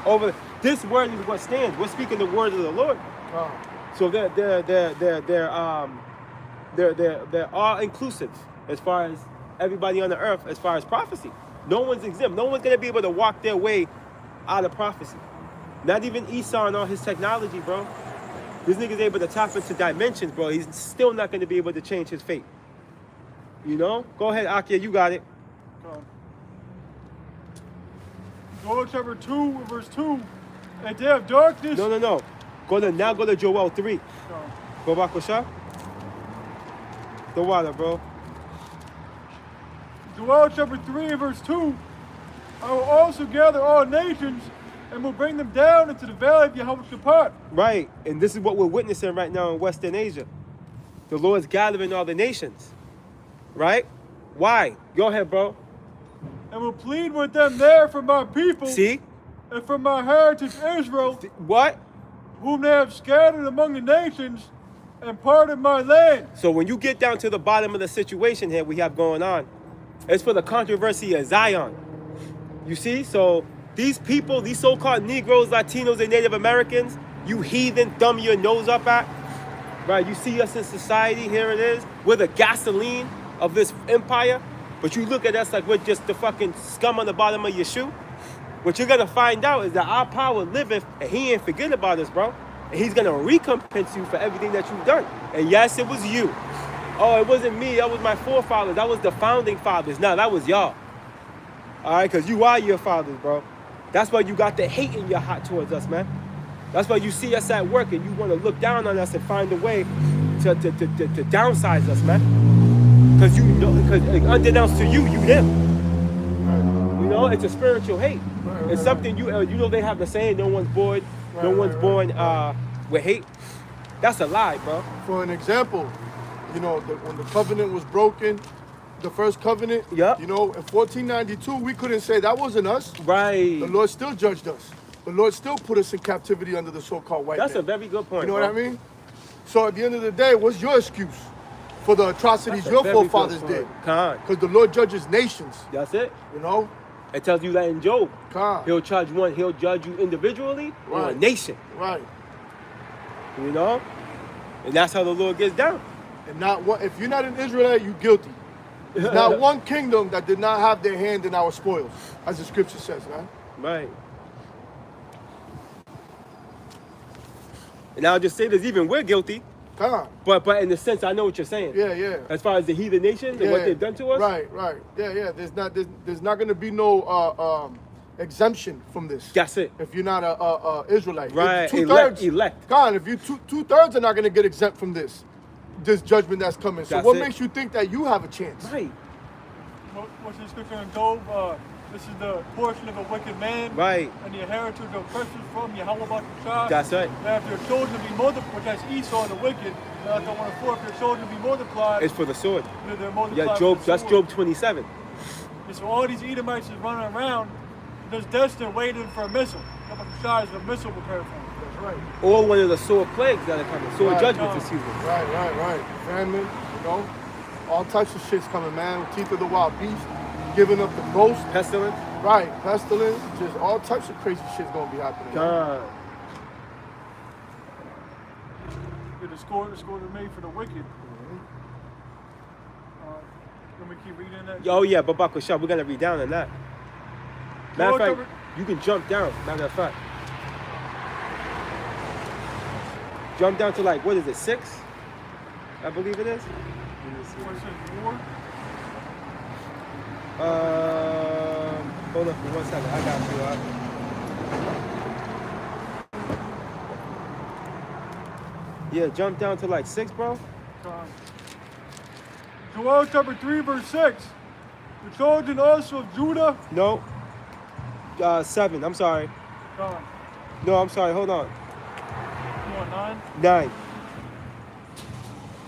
over this word is what stands. We're speaking the word of the Lord. Wow. So they're all inclusive as far as everybody on the earth, as far as prophecy. No one's exempt. No one's gonna be able to walk their way out of prophecy. Not even Esau and all his technology, bro. This nigga's able to tap into dimensions, bro. He's still not gonna be able to change his fate. You know? Go ahead, Akia, you got it. Joel chapter 2, verse 2. A day of darkness. No. Go to Joel 3. Go back, Kusha. The water, bro. Joel chapter 3, verse 2. I will also gather all nations and will bring them down into the valley of Yehoshaphat. Right, and this is what we're witnessing right now in Western Asia. The Lord's gathering all the nations, right? Why? Go ahead, bro. And will plead with them there for my people. See? And for my heritage Israel, What? whom they have scattered among the nations, and parted my land. So when you get down to the bottom of the situation here we have going on, it's for the controversy of Zion. You see? So these people, these so-called Negroes, Latinos, and Native Americans, you heathen, thumb your nose up at, right? You see us in society, here it is. We're the gasoline of this empire, but you look at us like we're just the fucking scum on the bottom of your shoe. What you're gonna find out is that our power liveth, and he ain't forget about us, bro. And he's gonna recompense you for everything that you've done. And yes, it was you. Oh, it wasn't me, that was my forefathers, that was the founding fathers. No, that was y'all. All right, because you are your fathers, bro. That's why you got the hate in your heart towards us, man. That's why you see us at work and you want to look down on us and find a way to downsize us, man. Because you know, because unbeknownst to you, them. You know, it's a spiritual hate. It's something you know they have the saying, no one's born with hate. That's a lie, bro. For an example, you know, when the covenant was broken, the first covenant, Yep. you know, in 1492, we couldn't say that wasn't us. Right. The Lord still judged us. The Lord still put us in captivity under the so-called white That's man. a very good point. You know bro. what I mean? So at the end of the day, what's your excuse for the atrocities That's a your very good forefathers point. did? Khan. Because the Lord judges nations, That's it. you know? It tells you that in Job. Khan. He'll judge you individually or a Right. nation. Right. You know? And that's how the Lord gets down. And not one, if you're not an Israelite, you're guilty. There's not one kingdom that did not have their hand in our spoils, as the scripture says, man. Right. And I'll just say this, even we're guilty, Khan. but in the sense, I know what you're saying. Yeah. As far as the heathen nations and what they've done to us. Right. Yeah. There's not gonna be no exemption from this. That's it. If you're not a Israelite. Right. If two-thirds, Elect. God, if you two-thirds are not gonna get exempt from this judgment that's coming. So That's what it. makes you think that you have a chance? Right. What's the scripture in Job? This is the portion of a wicked man. Right. And the inheritance of oppressors from Yahweh Bashar. That's right. That if their children be multiplied, which has Esau the wicked, that the 1:4, if their children be multiplied, It's for the sword. they're multiplied. Yeah, with Job. the That's sword. Job 27. And so all these Edomites is running around, just destined waiting for a missile. Yahweh Bashar is a missile prepared for them. That's right. Or one of the sword plagues that are coming. Sword Right. judgments, excuse me. Right. Famine, you know, all types of shit's coming, man. Teeth of the wild beast, giving up the ghost. Pestilence. Right, pestilence, just all types of crazy shit's gonna be happening. God. Yeah, the score is made for the wicked. Let me keep reading that. Oh yeah, but Bakusha, we're gonna read down on that. Matter of Joel fact, you can jump down. Matter of fact. Jump down to like, what is it, 6? I believe it is. What it says, war? Hold on for 1 second. I got you. Yeah, jump down to like 6, bro. Joel chapter 3, verse 6. The children also of Judah. No. 7. I'm sorry. Gone. No, I'm sorry. Hold on. You want 9? 9.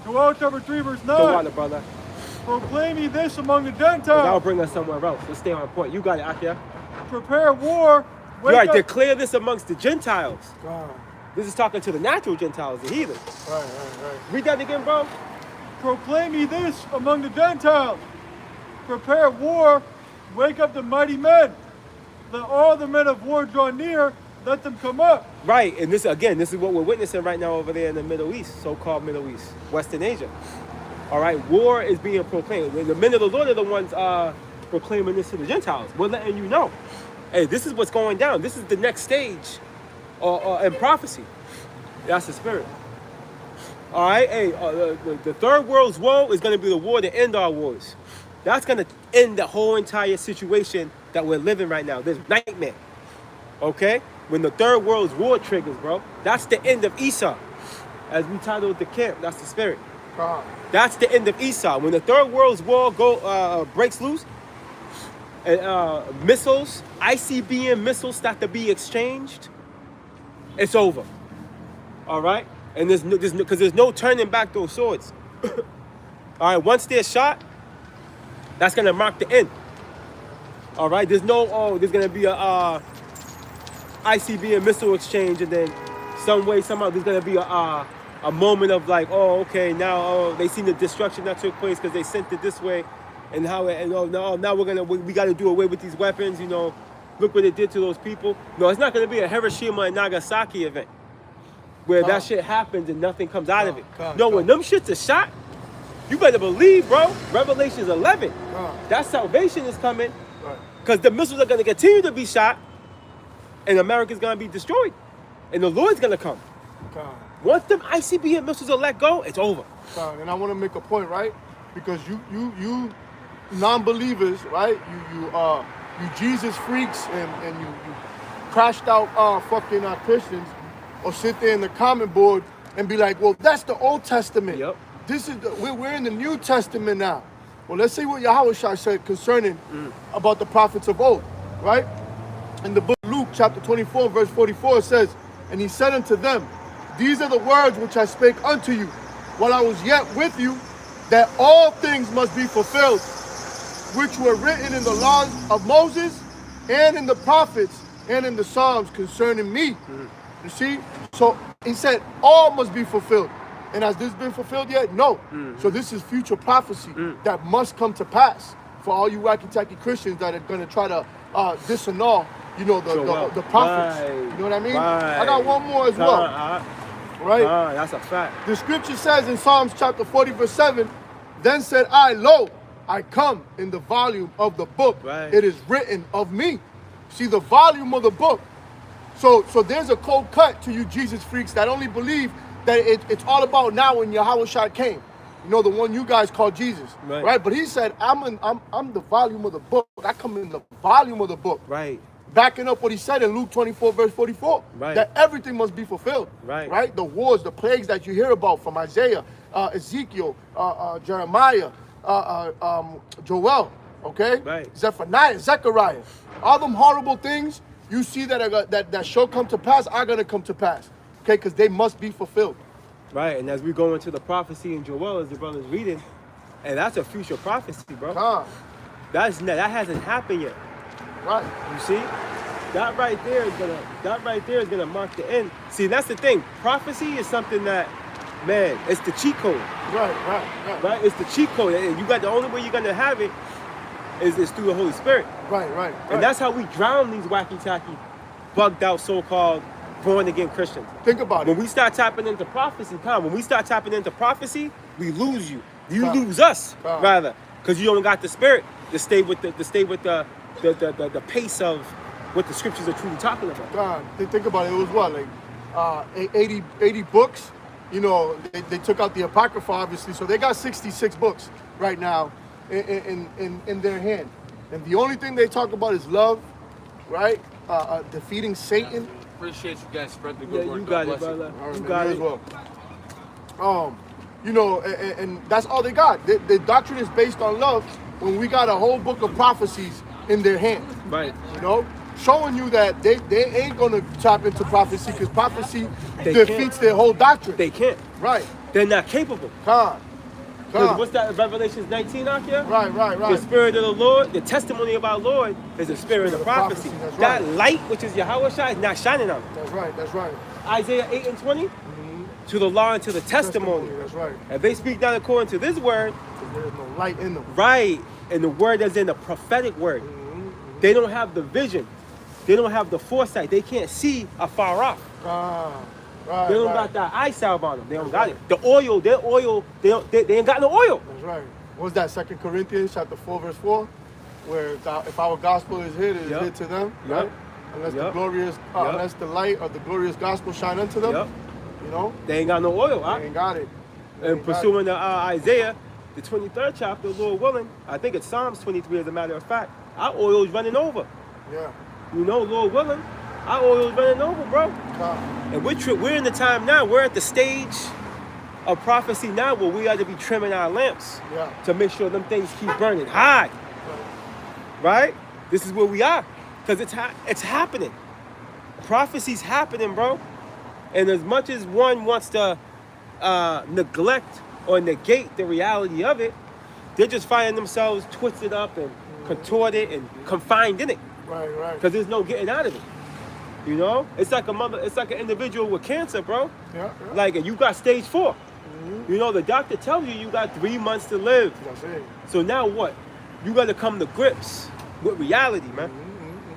Joel chapter 3 verse Go on, 9. brother. Proclaim ye this among the That'll Gentiles. bring us somewhere else. Let's stay on point. You got it, Akia. Prepare war. You Wake right. up. Declare this amongst the Gentiles. God. This is talking to the natural Gentiles, the heathens. Right. Read that again, bro. Proclaim ye this among the Gentiles. Prepare war. Wake up the mighty men. Let all the men of war draw near. Let them come up. Right, and this is what we're witnessing right now over there in the Middle East, so-called Middle East, Western Asia. All right, war is being proclaimed. The men of the Lord are the ones proclaiming this to the Gentiles. We're letting you know, hey, this is what's going down. This is the next stage in prophecy. That's the spirit. All right, hey, the third world's woe is going to be the war to end our wars. That's going to end the whole entire situation that we're living right now. This nightmare. Okay? When the third world's war triggers, bro, that's the end of Esau. As we titled the camp, that's the spirit. God. That's the end of Esau. When the third world's war breaks loose, and missiles, ICBM missiles start to be exchanged, it's over. All right? And there's no turning back those swords. All right, once they're shot, that's gonna mark the end. All right, there's gonna be a ICBM missile exchange, and then some way, somehow, there's gonna be a moment of like, oh, okay, now they seen the destruction that took place because they sent it this way, and now we got to do away with these weapons. You know, look what it did to those people. No, it's not gonna be a Hiroshima and Nagasaki event where that shit happens and nothing comes out of it. When them shits are shot, you better believe, bro. Revelations 11, that salvation is coming, because the missiles are gonna continue to be shot. And America's gonna be destroyed, and the Lord's gonna come. God. Once them ICBM missiles are let go, it's over. God. And I want to make a point, right? Because you non-believers, right? You Jesus freaks, and you crashed out fucking Christians, or sit there in the comment board and be like, well, that's the Old Testament. Yep. This is we're in the New Testament now. Well, let's see what Yahushua said concerning about the prophets of old, right? In the book of Luke, chapter 24, verse 44, it says, and he said unto them, these are the words which I spake unto you while I was yet with you, that all things must be fulfilled, which were written in the laws of Moses and in the prophets and in the Psalms concerning me. You see? So he said, all must be fulfilled. And has this been fulfilled yet? No. So this is future prophecy that must come to pass for all you wacky-tacky Christians that are going to try to disannul, you know, the prophets. Right. You know what I mean? Right. I got one more as well. Right? That's a fact. The scripture says in Psalms chapter 40, verse 7, then said I, lo, I come in the volume of the book. Right. It is written of me. See, the volume of the book. So there's a cold cut to you Jesus freaks that only believe that it's all about now when Yahushua came. You know, the one you guys call Jesus. Right? But he said, I'm the volume of the book. I come in the volume of the book. Right. Backing up what he said in Luke 24, verse 44. Right. That everything must be fulfilled. Right? The wars, the plagues that you hear about from Isaiah, Ezekiel, Jeremiah, Joel, okay? Right. Zephaniah, Zechariah. All them horrible things you see that shall come to pass are going to come to pass. Okay? Because they must be fulfilled. Right, and as we go into the prophecy in Joel, as the brother's reading, and that's a future prophecy, bro. That hasn't happened yet. Right. You see? That right there is gonna mark the end. See, that's the thing. Prophecy is something that, man, it's the cheat code. Right? It's the cheat code. And you got the only way you're gonna have it is through the Holy Spirit. Right. And that's how we drown these wacky-tacky, bugged out so-called born-again Christians. Think about it. When we start tapping into prophecy, we lose you. You lose us, rather, because you don't got the spirit to stay with the pace of what the scriptures are truly talking about. God, think about it. It was what, like 80 books? You know, they took out the Apocrypha, obviously, so they got 66 books right now in their hand. And the only thing they talk about is love, right? Defeating Satan. Appreciate you guys. Spread the good word. You got it, brother. You got it. As well. You know, and that's all they got. The doctrine is based on love, when we got a whole book of prophecies in their hand. Right. You know, showing you that they ain't gonna tap into prophecy because prophecy They defeats their whole doctrine. They can't. Right. They're not capable. Con. 'Cause what's that? Revelations 19 out here? Right. The spirit of the Lord, the testimony of our Lord is the spirit of prophecy. That's That right. light, which is Yahweh Shai, is not shining on them. That's right. Isaiah 8 and 20, to the law and to the testimony. That's right. If they speak not according to this word, There's no light in them. right, and the word is in the prophetic word, they don't have the vision. They don't have the foresight. They can't see afar off. Right. They don't got that eye salve on them. They don't got it. The oil, their oil, they ain't got no oil. That's right. What's that? 2 Corinthians chapter 4, verse 4, where if our gospel is hid, it is Yup. hid to them, Yup. right? Unless the Yup. glorious, Yup. unless the light of the glorious gospel shine unto them, Yep. you know, They ain't got no oil. they Huh? ain't got it. They And ain't got pursuing the Isaiah, the 23rd chapter, Lord willing, I think it's Psalms 23 as a matter of fact, our oil is running over. it. Yeah. You know, Lord willing, our oil is running over, bro. Con. And we're in the time now, we're at the stage of prophecy now where we ought to be trimming our lamps Yeah. to make sure them things keep burning high. Right? This is where we are. Because it's happening. Prophecy's happening, bro. And as much as one wants to neglect or negate the reality of it, they're just finding themselves twisted up and contorted and confined in it. Right. Because there's no getting out of it. You know? It's like an individual with cancer, bro. Yeah. Like, and you got stage 4. You know, the doctor tells you got 3 months to live. That's it. So now what? You got to come to grips with reality, man.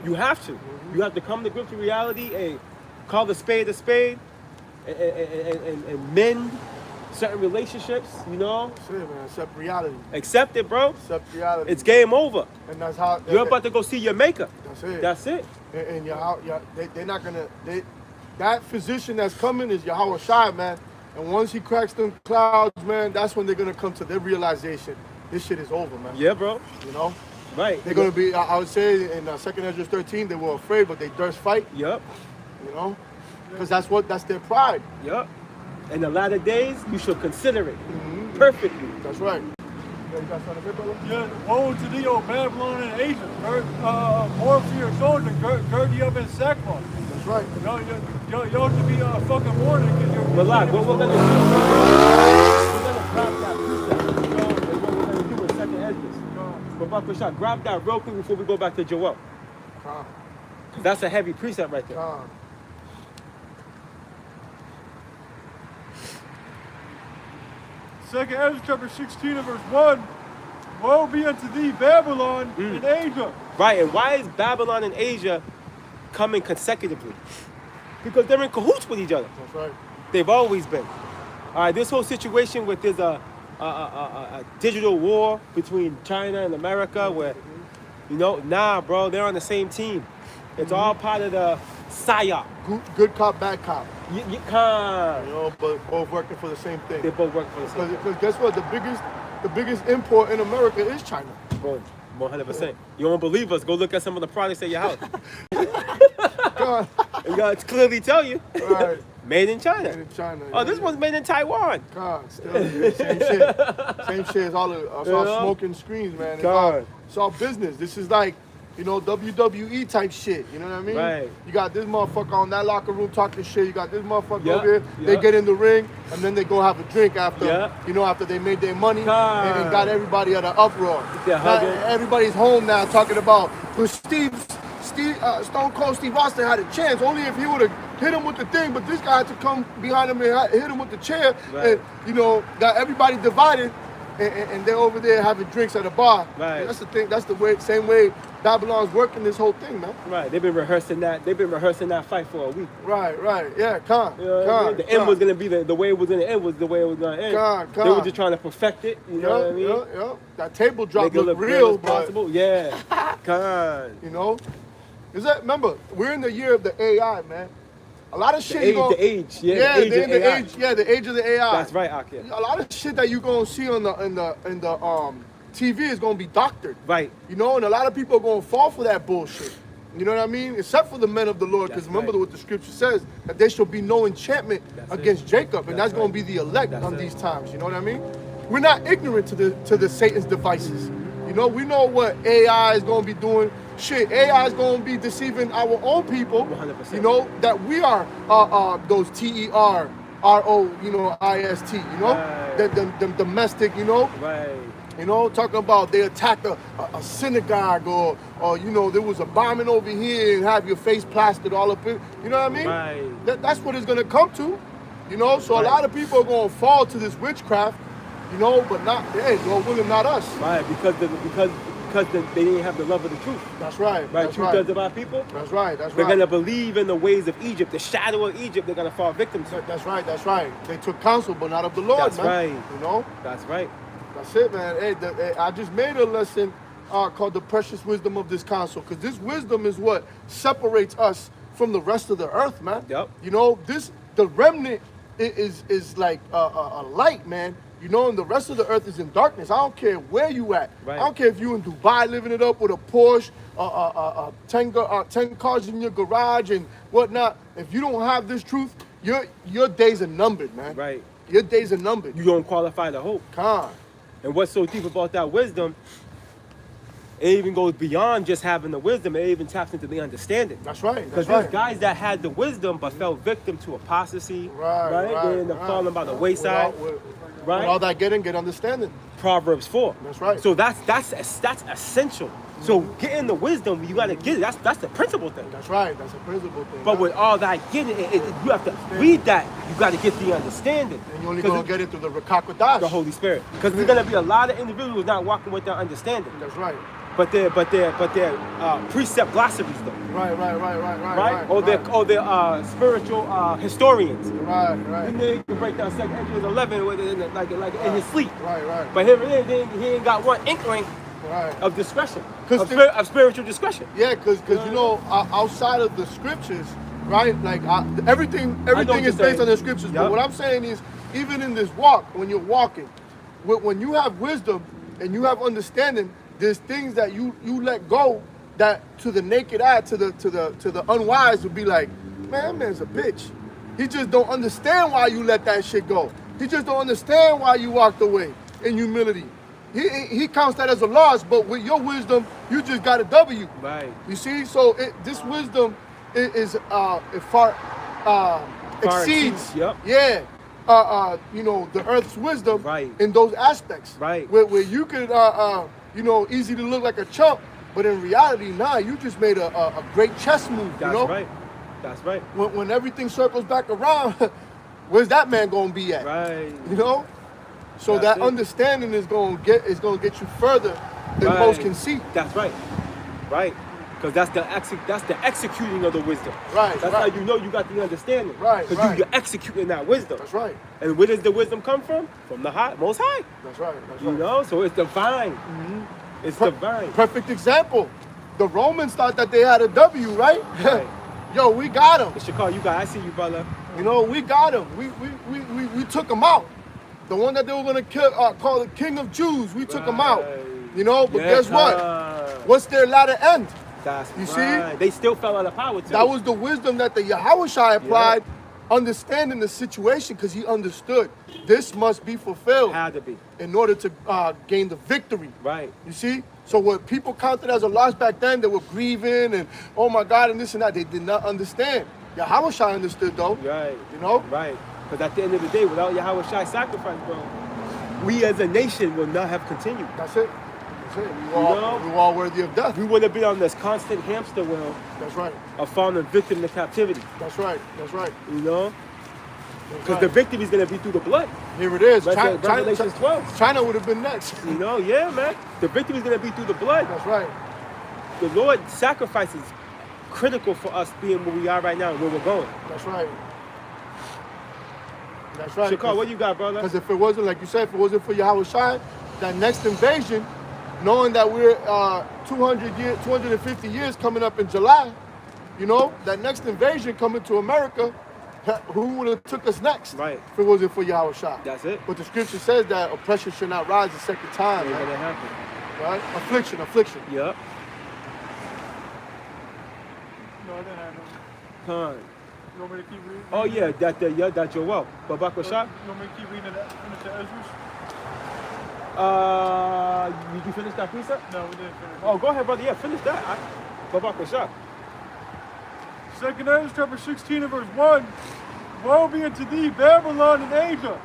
You have to. You have to come to grips with reality and call a spade and mend certain relationships, you know? That's it, man. Accept reality. Accept it, bro. Accept reality. It's game over. And that's how. You're about to go see your maker. That's it. That's it. And they're not gonna. That physician that's coming is Yahweh Shai, man. And once he cracks them clouds, man, that's when they're gonna come to their realization. This shit is over, man. Yeah, bro. You know, Right. they're gonna be. I would say in 2nd Ezra 13, they were afraid, but they durst fight. Yup. You know, because that's their pride. Yup. In the latter days, you should consider it perfectly. That's right. Yeah, you got something to say, brother? Yeah, woe to thee, O Babylon and Asia. More for your soldier, gird ye up in sackcloth. That's right. You ought to be fucking mourning because you're. Malak, what we're gonna do? We're gonna grab that precept, you know, and what we're gonna do is second Ezra. But Baruch Shah, grab that real quick before we go back to Joel. Con. 'Cause that's a heavy precept right there. Con. Second Ezra chapter 16 and verse 1. Woe be unto thee, Babylon and Asia. Right, and why is Babylon and Asia coming consecutively? Because they're in cahoots with each other. That's right. They've always been. All right, this whole situation with there's a digital war between China and America where, you know, nah, bro, they're on the same team. It's all part of the PSYOP. Good cop, bad cop. You You can't. know, but both working for the same thing. They both work for the same. Because guess what? The biggest import in America is China. Boom, 100%. You don't believe us? Go look at some of the products at your house. God. And God clearly tell you, Right. made in China. In China. Oh, this one's made in Taiwan. God, still same shit. Same shit. It's all Yeah. smoking screens, man. God. It's all business. This is like, you know, WWE type shit. You know what I mean? Right. You got this motherfucker on that locker room talking shit. You got this motherfucker Yeah, over here. They yeah. get in the ring and then they go have a drink after. Yeah. You know, after they made their money God. and got everybody at an uproar. They're Now, hugging. everybody's home now talking about, but Stone Cold Steve Austin had a chance only if he would have hit him with the thing, but this guy had to come behind him and hit him with the chair, Right. and you know, got everybody divided, and they're over there having drinks at a bar. Right. And that's the thing. That's the way, same way Babylon's working this whole thing, man. Right, they've been rehearsing that fight for a week. Right, yeah, con, You know what I mean? The end con. was gonna be the way it was gonna end was the way it was gonna end. God, They were God. just trying to perfect it. You know what I mean? Yeah. That table drop Make it looked look real, as but possible. Yeah. God. you know, is that? Remember, we're in the year of the AI, man. A lot of shit. you gonna- The age. Yeah. Yeah, the age they're of in the AI. age. Yeah, the age of the AI. That's right, Akia. A lot of shit that you gonna see on the TV is gonna be doctored. Right. You know, and a lot of people are gonna fall for that bullshit. You know what I mean? Except for the men of the Lord, because That's remember right. what the scripture says, that there shall be no enchantment That's against it. Jacob, and That's that's gonna right. be the elect That's on it. these times. You know what I mean? We're not ignorant to the Satan's devices. You know, we know what AI is going to be doing. Shit, AI is going to be deceiving our own people. 100%. You know, that we are those TERRO, you know, IST, you know, Right. the domestic, you know. Right. You know, talking about they attacked a synagogue or, you know, there was a bombing over here and have your face plastered all up in, you know what I mean? Right. That's what it's going to come to, you know? So Right. a lot of people are going to fall to this witchcraft, you know, but not, hey, Lord willing, not us. Right. Because they didn't have the love of the truth. That's right. Right. That's Truth right. does about people. That's right. That's They're right. gonna believe in the ways of Egypt, the shadow of Egypt. They're gonna fall victim to. That's right. That's right. They took counsel, but not of the Lord, That's man. right. You know? That's right. That's it, man. Hey, I just made a lesson called The Precious Wisdom of this Counsel, because this wisdom is what separates us from the rest of the earth, man. Yep. You know, the remnant is like a light, man. You know, and the rest of the earth is in darkness. I don't care where you at. Right. I don't care if you in Dubai living it up with a Porsche, 10 cars in your garage and whatnot. If you don't have this truth, your days are numbered, man. Right. Your days are numbered. You don't qualify to hope. Con. And what's so deep about that wisdom, it even goes beyond just having the wisdom. It even taps into the understanding. That's right. Because That's there's right. guys that had the wisdom but fell victim to apostasy. Right. They end up falling by the wayside. With right? all that getting, get understanding. Proverbs 4. That's right. So that's essential. So getting the wisdom, you gotta get it. That's the principal thing. That's right. That's a principle thing. But with all that getting, you have to read that. You got to get the understanding. and you only 'Cause gonna get it through the Rakakwadash. the Holy Spirit. Because there's gonna be a lot of individuals not walking with their understanding. That's right. But they're precept glossaries though, Right. Or they're spiritual historians. Right. And they can break down 2 Ezra 11 with it like in his sleep. Right. But him, he ain't got one inkling Right. of discretion, 'Cause of spiritual discretion. Yeah, because you know, outside of the scriptures, right? Like everything what is you're based saying. on the scriptures. Yup. But what I'm saying is, even in this walk, when you're walking, when you have wisdom and you have understanding, there's things that you let go that to the naked eye, to the unwise would be like, man, that man's a bitch. He just don't understand why you let that shit go. He just don't understand why you walked away in humility. He counts that as a loss, but with your wisdom, you just got a W. Right. You see, so this wisdom is it far exceeds, Yep. yeah, you know, the earth's wisdom Right. in those aspects. Right. Where you could, you know, easy to look like a chump, but in reality, nah, you just made a great chess move. That's you know, right. That's right. when everything circles back around, where's that man gonna be at? Right. You know. So That's that it. understanding is gonna get you further than Right. most can see. That's right. Right. Because that's the executing of the wisdom. Right, That's right. how you know you got the understanding. Right, Because right. you're executing that wisdom. That's right. And where does the wisdom come from? From the Most High. That's right. That's You right. know? So it's divine. It's divine. Perfect example. The Romans thought that they had a W, right? Right. Yo, we got him. It's Chicago. You got. I see you, brother. You know, we got him. We took him out. The one that they were gonna kill, call the King of Jews, we took him out. Right. You know, but Yes, guess what? sir. What's their latter end? That's You see? right. They still fell out of power too. That was the wisdom that the Yahushua applied, understanding the situation, because he understood this must be fulfilled had to be. in order to gain the victory. Right. You see? So what people counted as a loss back then, they were grieving and, oh my God, and this and that. They did not understand. Yahushua understood though. Right. You know? Right. Because at the end of the day, without Yahweh Shai sacrifice, bro, we as a nation will not have continued. That's it. That's it. know? We were all worthy of death. We would have been on this constant hamster wheel That's right. of falling victim to captivity. That's right. That's right. You know? That's Because the right. victory is going to be through the blood. Here it is. Revelations 12. China would have been next. You know? Yeah, man. The victory is going to be through the blood. That's right. The Lord sacrifices critical for us being where we are right now and where we're going. That's right. That's right. Shakar, what you got, brother? Because if it wasn't, like you said, if it wasn't for Yahushua, that next invasion, knowing that we're 250 years coming up in July, you know, that next invasion coming to America, who would have took us next? Right. If it wasn't for Yahushua. That's it. But the scripture says that oppression should not rise a second time, Ain't right? gonna happen. Right? Affliction. Yep. No, I didn't have no. Con. You want me to keep reading? Oh yeah, that Joel. Babak Rashad. You want me to keep reading that? Finish the Ezra's? You finish that precept? No, we didn't finish. Oh, go ahead, brother. Yeah, finish that. Babak Rashad. 2nd Ezra chapter 16 and verse 1. Woe be unto thee, Babylon and Asia.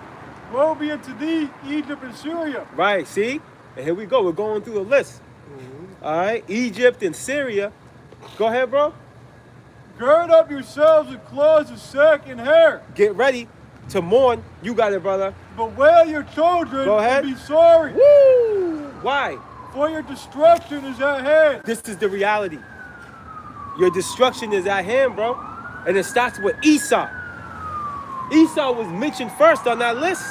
Woe be unto thee, Egypt and Syria. Right, see? And here we go. We're going through the list. All right, Egypt and Syria. Go ahead, bro. Gird up yourselves with cloths of sack and hair. Get ready to mourn. You got it, brother. Bewail your children Go ahead. and be sorry. Woo! Why? For your destruction is at hand. This is the reality. Your destruction is at hand, bro. And it starts with Esau. Esau was mentioned first on that list.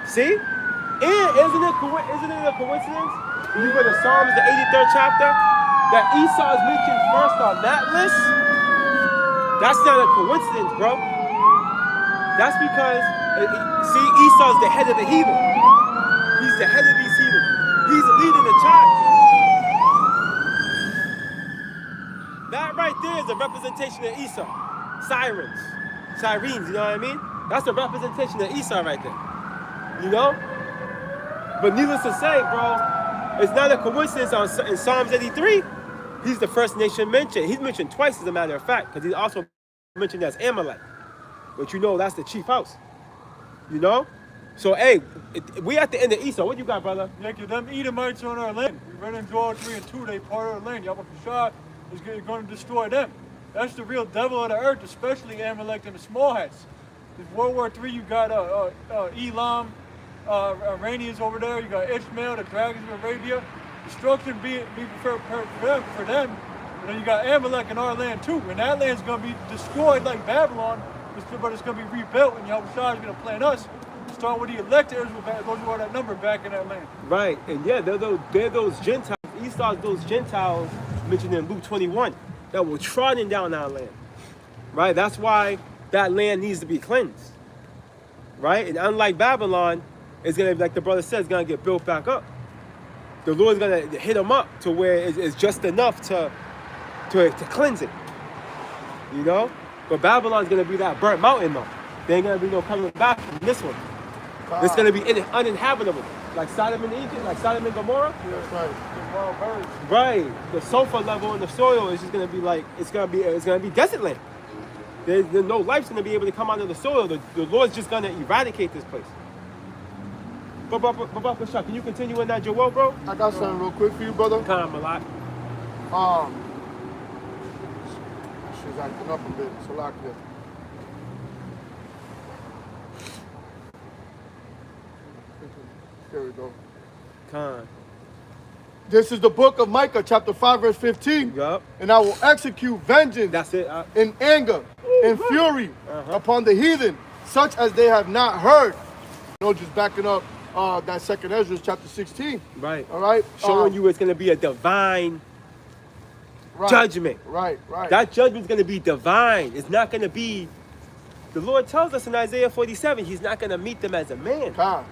See? And isn't it a coincidence? When you go to Psalms, the 83rd chapter, that Esau is mentioned first on that list? That's not a coincidence, bro. That's because, see, Esau's the head of the heathen. He's the head of these heathen. He's leading the charge. That right there is a representation of Esau. Sirens, you know what I mean? That's a representation of Esau right there. You know? But needless to say, bro, it's not a coincidence in Psalms 83. He's the first nation mentioned. He's mentioned twice, as a matter of fact, because he's also mentioned as Amalek. But you know that's the chief house. You know? So, hey, we at the end of Esau. What you got, brother? Yeah, 'cause them Edomites on our land. We read in Joel 3 and 2, they part of our land. Yahweh Shah is going to destroy them. That's the real devil of the earth, especially Amalek and the small hats. In World War III, you got Elam, Iranians over there. You got Ishmael, the dragons of Arabia. Destruction be for them. And then you got Amalek in our land too. And that land's going to be destroyed like Babylon, but it's going to be rebuilt. And Yahweh Shah is going to plant us. Start with the elected Israel, those who are that number back in that land. Right, and yeah, they're those Gentiles. Esau's those Gentiles mentioned in Luke 21 that were trodden down our land. Right, that's why that land needs to be cleansed. Right, and unlike Babylon, it's gonna, like the brother said, it's gonna get built back up. The Lord's gonna hit them up to where it's just enough to cleanse it. You know, but Babylon's gonna be that burnt mountain though. There ain't gonna be no coming back from this one. It's gonna be uninhabitable, like Sodom and Egypt, like Sodom and Gomorrah. Yeah, that's right. The wild birds. Right. The sulfur level in the soil is just gonna be like it's gonna be desert land. There's no life's gonna be able to come out of the soil. The Lord's just gonna eradicate this place. But can you continue in that Joel, bro? I got something real quick for you, brother. Come a lot. She's acting up a bit. So lock it. There we go. Come. This is the book of Micah, chapter 5, verse 15. Yup. And I will execute vengeance That's it. in anger, in fury upon the heathen, such as they have not heard. You know, just backing up that 2nd Ezra, chapter 16. Right. All right? Showing you it's gonna be a divine judgment. Right. That judgment's gonna be divine. It's not gonna be. The Lord tells us in Isaiah 47, He's not gonna meet them as a man. God.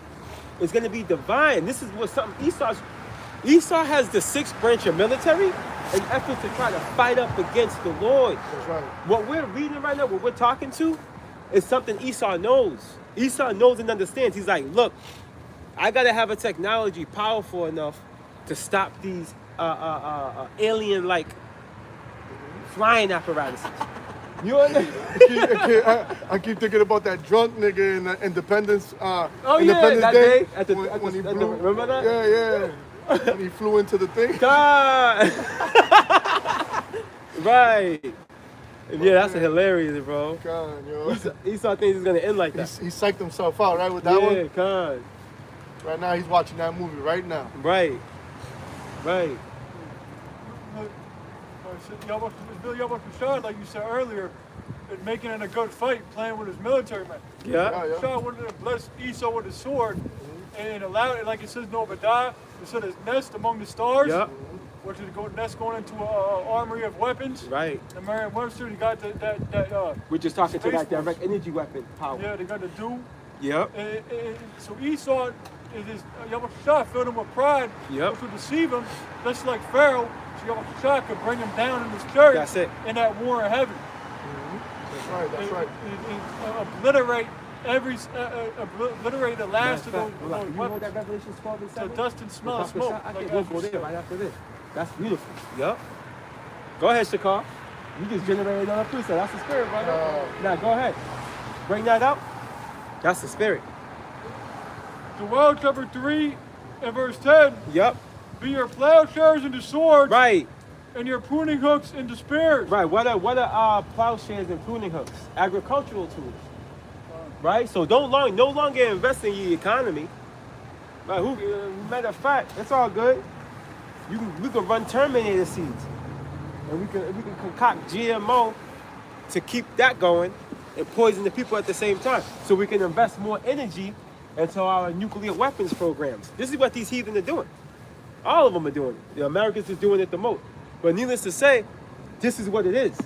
It's going to be divine. This is what something Esau has the 6th branch of military in effort to try to fight up against the Lord. That's right. What we're reading right now, what we're talking to, is something Esau knows. Esau knows and understands. He's like, look, I got to have a technology powerful enough to stop these alien-like flying apparatuses. You understand? I keep thinking about that drunk nigga in the Independence. Independence That Day when he blew. remember that? Yeah. When he flew into the thing. God. Right. Yeah, that's hilarious, bro. God, yo. Esau thinks it's gonna end like that. He psyched himself out, right, with that one? Yeah, God. Right now, he's watching that movie right now. Right. Yahweh Shah, like you said earlier, is making it a good fight, playing with his military men. Yeah. Shah wanted to bless Esau with his sword and allow it, like it says in Obadiah, it said his nest among the stars, which is nest going into an armory of weapons. Right. And Merriam-Webster, he got that We're just talking to that Space Force. direct energy weapon power. yeah, they got the do. Yep. So Esau, Yahweh Shah filled him with pride, Yep. which would deceive him, just like Pharaoh. So Yahweh Shah could bring him down in his church. That's it. In that war in heaven. That's right. And obliterate obliterate the last of those You know what weapons. that Revelation 12 and So 7? dust and smell of smoke. I Like think we'll as go you there said. right after this. That's beautiful. Yup. Go ahead, Shakar. You just generated another precept. That's the spirit, brother. Now go ahead. Bring that out. That's the spirit. Joel chapter 3 and verse 10. Yup. Be your plowshares into swords, Right. and your pruning hooks into spears. Right. What are plowshares and pruning hooks? Agricultural tools. Right. So no longer invest in your economy. Right. Matter of fact, it's all good. We can run Terminator seeds, and we can concoct GMO to keep that going and poison the people at the same time. So we can invest more energy into our nuclear weapons programs. This is what these heathen are doing. All of them are doing it. The Americans is doing it the most. But needless to say, this is what it is.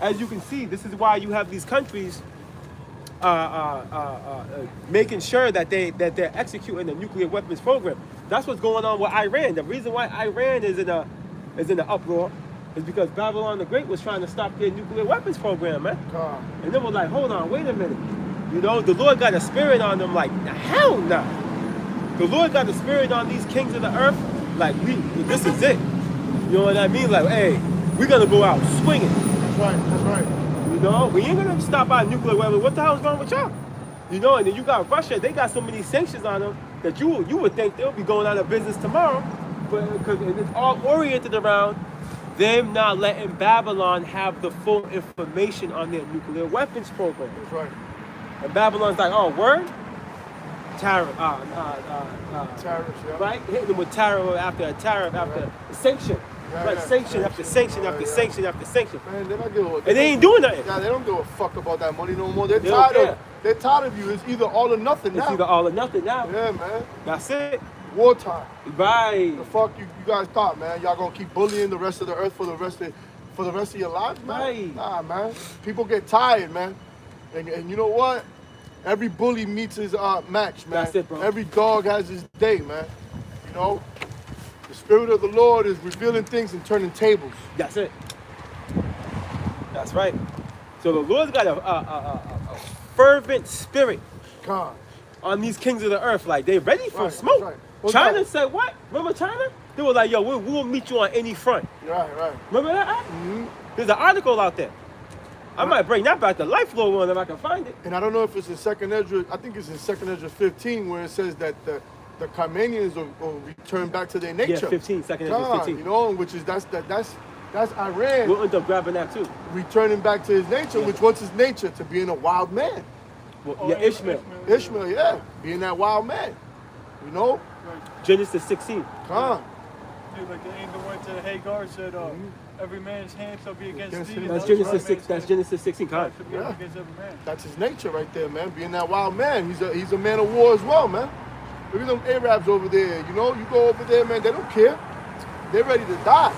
As you can see, this is why you have these countries making sure that they're executing the nuclear weapons program. That's what's going on with Iran. The reason why Iran is in an uproar is because Babylon the Great was trying to stop their nuclear weapons program, man. God. And they were like, hold on, wait a minute. You know, the Lord got a spirit on them like, hell no. The Lord got a spirit on these kings of the earth like, this is it. You know what I mean? Like, hey, we're going to go out swinging. That's right. You know, we ain't going to stop our nuclear weapons. What the hell's wrong with y'all? You know, and then you got Russia. They got so many sanctions on them that you would think they'll be going out of business tomorrow. But because it's all oriented around them not letting Babylon have the full information on their nuclear weapons program. That's right. And Babylon's like, oh, word? Tariff, Tariffs, yeah. right? Hitting them with tariff after tariff after sanction. Yeah, Right, yeah. sanction after sanction after sanction after sanction. Man, they don't give a. And they ain't doing nothing. Yeah, they don't give a fuck about that money no more. They're They don't tired of. They're tired of you. It's either all or nothing It's now. either all or nothing now. Yeah, man. That's it. Wartime. Right. The fuck you guys thought, man? Y'all gonna keep bullying the rest of the earth for the rest of your lives, man? Right. Nah, man. People get tired, man. And you know what? Every bully meets his match, man. That's it, bro. Every dog has his day, man. You know, the spirit of the Lord is revealing things and turning tables. That's it. That's right. So the Lord's got a fervent spirit God. on these kings of the earth. Like, they ready for Right, smoke. right. Well, China God- said what? Remember China? They were like, yo, we'll meet you on any front. Right. Remember that? Mm-hmm. There's an article out there. I might bring that back to life for one if I can find it. And I don't know if it's in Second Ezra. I think it's in Second Ezra 15 where it says that the Carmanians will return back to their nature. Yeah, 15, Second Ezra God, 15. you know, which is that's Iran We'll end up grabbing that too. returning back to his nature, Yeah. which what's his nature? To being a wild man. Well, Oh, yeah, Ishmael. Ishmael, yeah, being that wild man. You know, Genesis 16. God. Like the angel went to Hagar and said, every man's hand shall be against Against thee. him. and That's every Genesis man's 6. That's hand Genesis 16. Con. shall be Yeah. against every man. That's his nature right there, man. Being that wild man. He's a man of war as well, man. Look at them Arabs over there. You know, you go over there, man. They don't care. They're ready to die.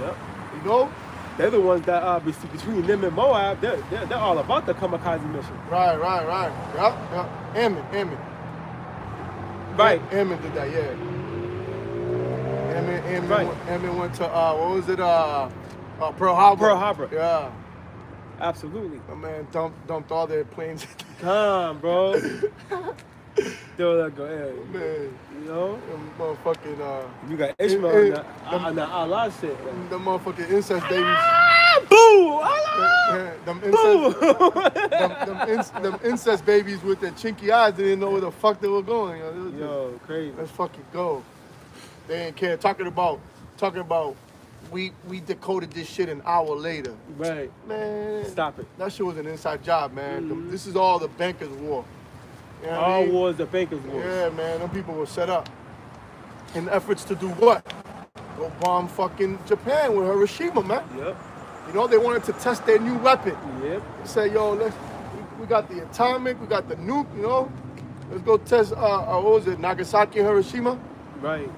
Yep. You know. They're the ones that between them and Moab, they're all about the kamikaze mission. Right. Yeah. Ammon. Right. Ammon did that, yeah. Ammon Right. Ammon went to what was it? Pearl Harbor. Pearl Harbor. Yeah. Absolutely. My man dumped all their planes. Come, bro. They were like, hey, Man, you know, them motherfucking you got Ishmael on the Allah shit. them motherfucking incest babies. Ah, boo! Allah! Yeah, them Boo! incest, them incest babies with their chinky eyes, they didn't know where the fuck they were going. You know, they was just, Yo, crazy. let's fucking go. They didn't care. Talking about, we decoded this shit an hour later. Right. Man, Stop it. that shit was an inside job, man. This is all the bankers' war. You know what I All mean? wars, the bankers' wars. Yeah, man, them people were set up in efforts to do what? Go bomb fucking Japan with Hiroshima, man. Yep. You know, they wanted to test their new weapon. Yep. They said, yo, we got the atomic, we got the nuke, you know. Let's go test, what was it, Nagasaki and Hiroshima? Right.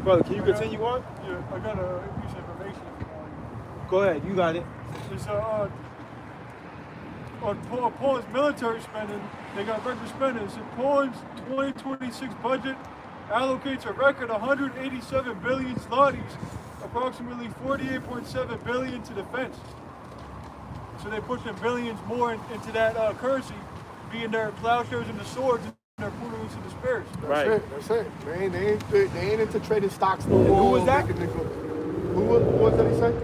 Brother, can you continue on? Yeah, I got a piece of information if you want. Go ahead, you got it. It's on Poland's military spending, they got record spending. So Poland's 2026 budget allocates a record 187 billion zlotys, approximately 48.7 billion to defense. So they're pushing billions more into that currency, being their plowshares and the swords, and their poodles and the spears. Right. That's it. They ain't into trading stocks no And who more. was that? Who was that he said?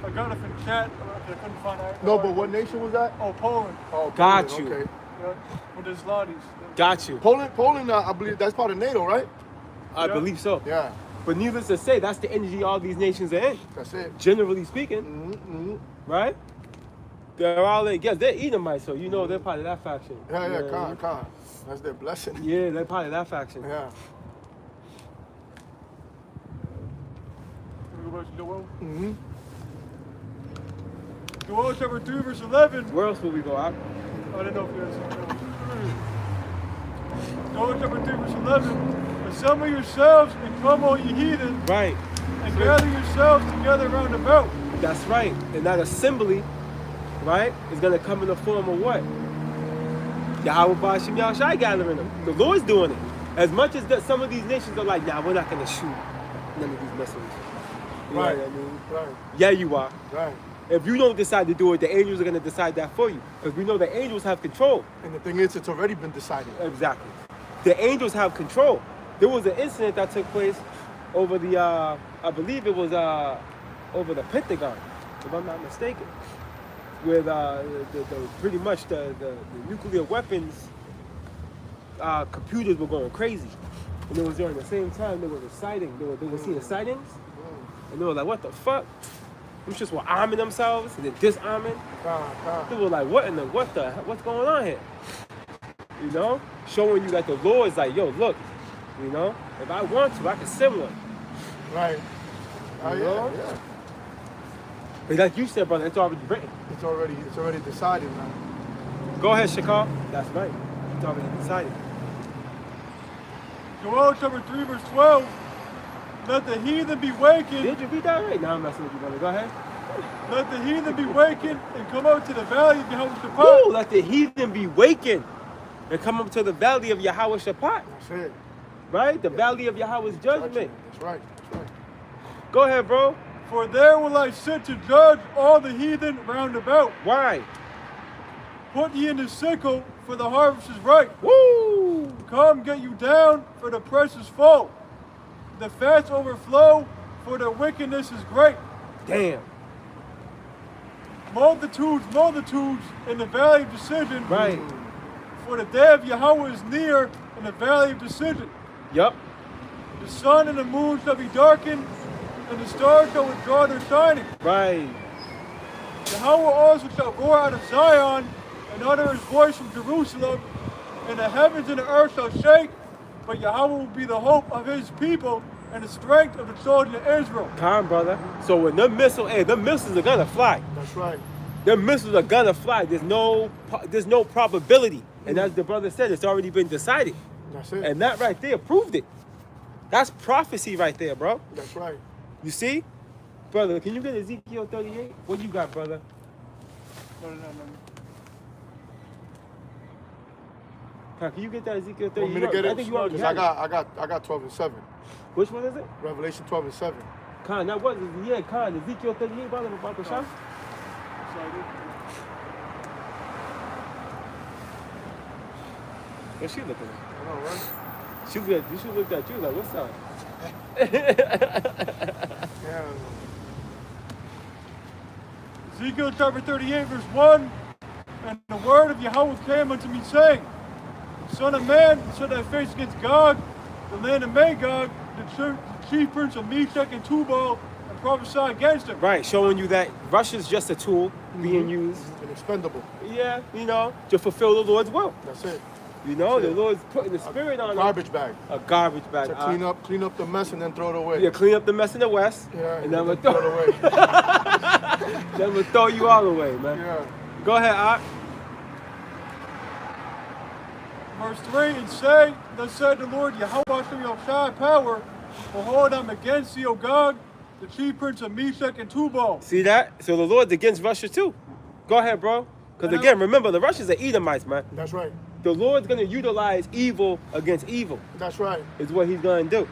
I got it from chat. I couldn't find out. No, but what nation was that? Oh, Poland. Oh, Got Poland, you. Okay. Yeah, with the Zlotys. Got you. Poland, I believe that's part of NATO, right? I believe so. Yeah, But needless to say, that's the energy all these nations are in. that's it. Generally speaking, Mm-hmm. right? They're all in. Yes, they're Edomites, so you know they're part of that faction. Yeah, Khan. That's their blessing. Yeah, they're part of that faction. Yeah. Can we go back to Joel? Mm-hmm. Joel chapter 3, verse 11. Where else will we go? I don't know if you guys know. Joel chapter 3, verse 11. Assemble yourselves and come, all ye heathen, Right. and gather yourselves together round about. That's right. And that assembly, right, is going to come in the form of what? Yahweh Ba'ashem Yahushai gathering them. The Lord's doing it. As much as that some of these nations are like, nah, we're not going to shoot none of these missiles. You know Right. what I mean? Right. Yeah, you are. Right. If you don't decide to do it, the angels are going to decide that for you. Because we know the angels have control. And the thing is, it's already been decided. Exactly. The angels have control. There was an incident that took place over the, I believe it was over the Pentagon, if I'm not mistaken, where pretty much the nuclear weapons computers were going crazy. And it was during the same time there was a sighting. They were seeing sightings, and they were like, what the fuck? Them just were arming themselves and then disarming. They were like, what's going on here? You know? Showing you that the Lord is like, yo, look, you know, if I want to, I can send one. Right. Oh, You know? yeah. But like you said, brother, it's already written. It's already decided, man. Go ahead, Shakar. That's right. It's already decided. Joel chapter 3, verse 12. Let the heathen be wakened. Did you read that right? Now I'm messing with you, brother. Go ahead. Let the heathen be wakened and come out to the valley of Yahweh Woo! Shaphat. Let the heathen be wakened and come up to the valley of Yahweh Shaphat. That's it. Right? The valley of Yahweh's judgment. That's right. That's right. Go ahead, bro. For there will I sit to judge all the heathen round about. Why? Put ye in the sickle, for the harvest is ripe. Woo! Come, get you down, for the press is full. The fats overflow, for the wickedness is great. Damn. Multitudes, multitudes in the valley of decision. Right. For the day of Yahweh is near in the valley of decision. Yup. The sun and the moon shall be darkened, and the stars shall withdraw their shining. Right. Yahweh also shall roar out of Zion, and utter his voice from Jerusalem, and the heavens and the earth shall shake, but Yahweh will be the hope of his people and the strength of the children of Israel. Calm, brother. So when them missiles are gonna fly. That's right. Them missiles are gonna fly. There's no probability. And as the brother said, it's already been decided. That's it. And that right there proved it. That's prophecy right there, bro. That's right. You see? Brother, can you get Ezekiel 38? What you got, brother? No. Can you get that Ezekiel 38? Want me to get it? I think you already Because got it. I got 12 and 7. Which one is it? Revelation 12 and 7. Khan, that was Khan. Ezekiel 38, brother, about the shot. What's she looking at? I know, right? She looked at you like, what's up? Yeah. Ezekiel chapter 38, verse 1. And the word of Yahweh came unto me, saying, Son of man, set thy face against Gog, the land of Magog, the chief prince of Meshach and Tubal, and prophesy against him. Right, showing you that Russia's just a tool being used, And expendable. yeah, you know, to fulfill the Lord's will. That's it. You know, the Lord's putting the spirit on Garbage bag. a garbage bag. To clean up the mess and then throw it away. Yeah, clean up the mess in the West, Yeah, and then we'll throw throw, it away. then we'll throw you all away, man. Yeah. Go ahead, Ak. Verse 3, and say, Thus said the Lord, Yahweh Hashem Yahushai power, behold, I'm against thee, O Gog, the chief prince of Meshach and Tubal. See that? So the Lord's against Russia too. Go ahead, bro. Because again, remember, the Russians are Edomites, man. That's right. The Lord's going to utilize evil against evil, That's right. is what he's going to do.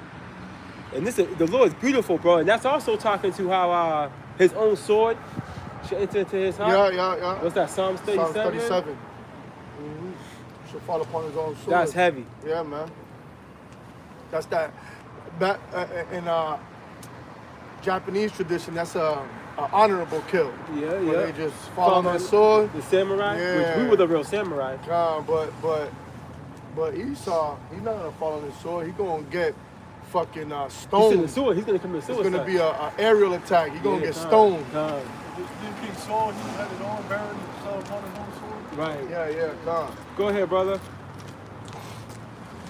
And the Lord's beautiful, bro. And that's also talking to how his own sword should enter into his heart. Yeah. What's that? Psalms 37. Psalm 37. Should fall upon his own sword. That's heavy. Yeah, man. That's that. In Japanese tradition, that's a honorable kill. Yeah. Where they just fall on their sword. The samurai, Yeah. which we were the real samurai. But Esau, he's not gonna fall on his sword. He's gonna get fucking He's in the stoned. sword. He's gonna commit suicide. It's gonna be an aerial attack. He's gonna get Con. stoned. This King Saul, he had his own buried himself on his own sword. Right. Yeah, God. Go ahead, brother.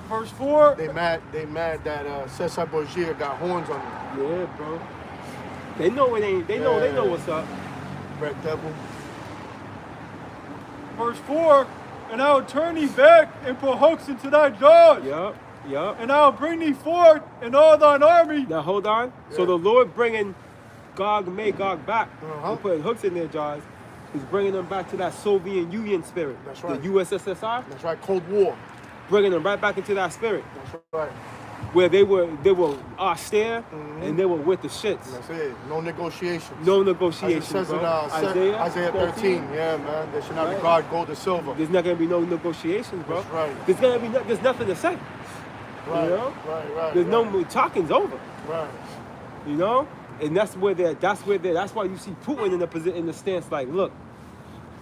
Verse 4. They mad that Cesar Borgia got horns on him. Yeah, bro. They know it ain't. They know what's up. Red Devil. Verse 4. And I will turn thee back and put hooks into thy jaws. Yup. And I will bring thee forth and all thine army. Now hold on. So Yeah. the Lord bringing Gog and Magog back Uh-huh. and putting hooks in their jaws. He's bringing them back to that Soviet Union spirit. That's right. The USSR. That's right. Cold War. Bringing them right back into that spirit That's right. where they were austere and they were with the shits. That's it. No negotiations. No As it negotiations, says in bro. Isaiah 13. Yeah, man. There should not be Right. God, gold, or silver. There's not gonna be no negotiations, bro. That's right. There's nothing to say. Right. You know? Right. There's no more talking's over. Right. You know? And that's why you see Putin in the stance like, look,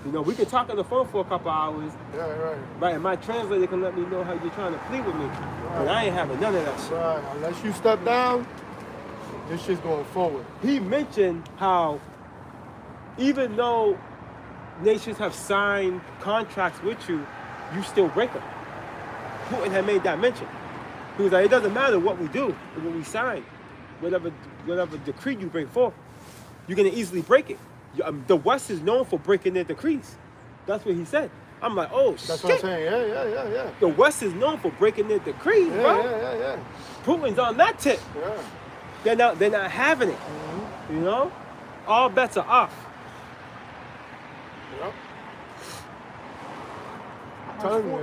you know, we can talk on the phone for a couple hours, Yeah, right. right? And my translator can let me know how you're trying to plead with me. But I ain't having none of that shit. Right. Unless you step down, this shit's going forward. He mentioned how even though nations have signed contracts with you, you still break them. Putin had made that mention. He was like, it doesn't matter what we do, what we sign, whatever decree you bring forth, you're gonna easily break it. The West is known for breaking their decrees. That's what he said. I'm like, oh That's shit. what I'm saying. Yeah. The West is known for breaking their decrees, bro. Yeah. Putin's on that tip. Yeah. They're not having it. You know? All bets are off. Yep. I'm telling you,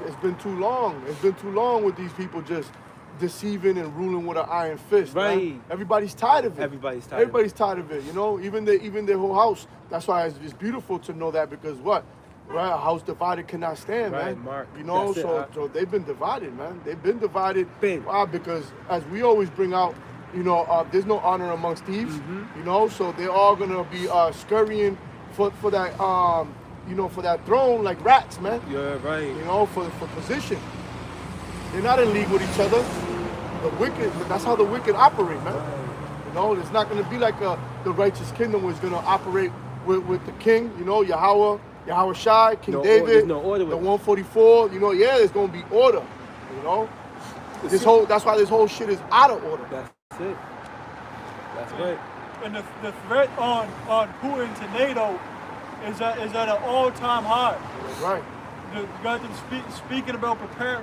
it's been too long. It's been too long with these people just deceiving and ruling with an iron fist. Right. Man. Everybody's tired of it. Everybody's tired tired of it. You know, even their whole house. That's why it's beautiful to know that because what? Right, a house divided cannot stand, Right, man. Mark. You know, That's it, so they've been divided, man. They've been divided. Been. Why? Because as we always bring out, you know, there's no honor amongst thieves. You know, so they're all gonna be scurrying for that, you know, for that throne like rats, man. Yeah, right. You know, for position. They're not in league with each other. The wicked, that's how the wicked operate, man. You know, it's not gonna be like the righteous kingdom was gonna operate with the king, you know, Yahweh Shai, King David, there's no order with the it. 144, you know, there's gonna be order, you know. That's why this whole shit is out of order. That's it. That's right. And the threat on Putin to NATO is at an all-time high. That's right. You got them speaking about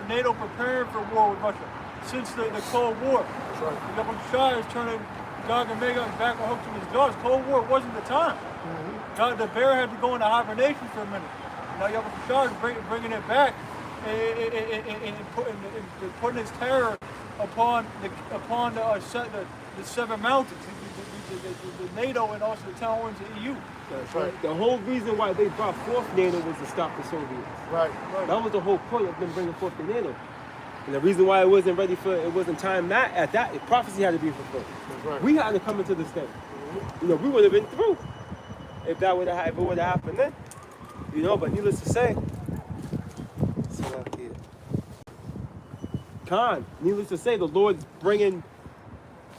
NATO preparing for war with Russia since the Cold War. That's right. Yahweh Shai is turning Gog and Magog back on hooks in his jaws. Cold War wasn't the time. The bear had to go into hibernation for a minute. Now Yahweh Shai is bringing it back and putting his terror upon the seven mountains, the NATO and also the towns of the EU. That's right. The whole reason why they brought forth NATO was to stop the Soviets. Right. That was the whole point of them bringing forth the NATO. And the reason why it wasn't time at that, prophecy had to be fulfilled. That's right. We had to come into this thing. You know, we would have been through if it would have happened then. You know, but needless to say, needless to say, the Lord's bringing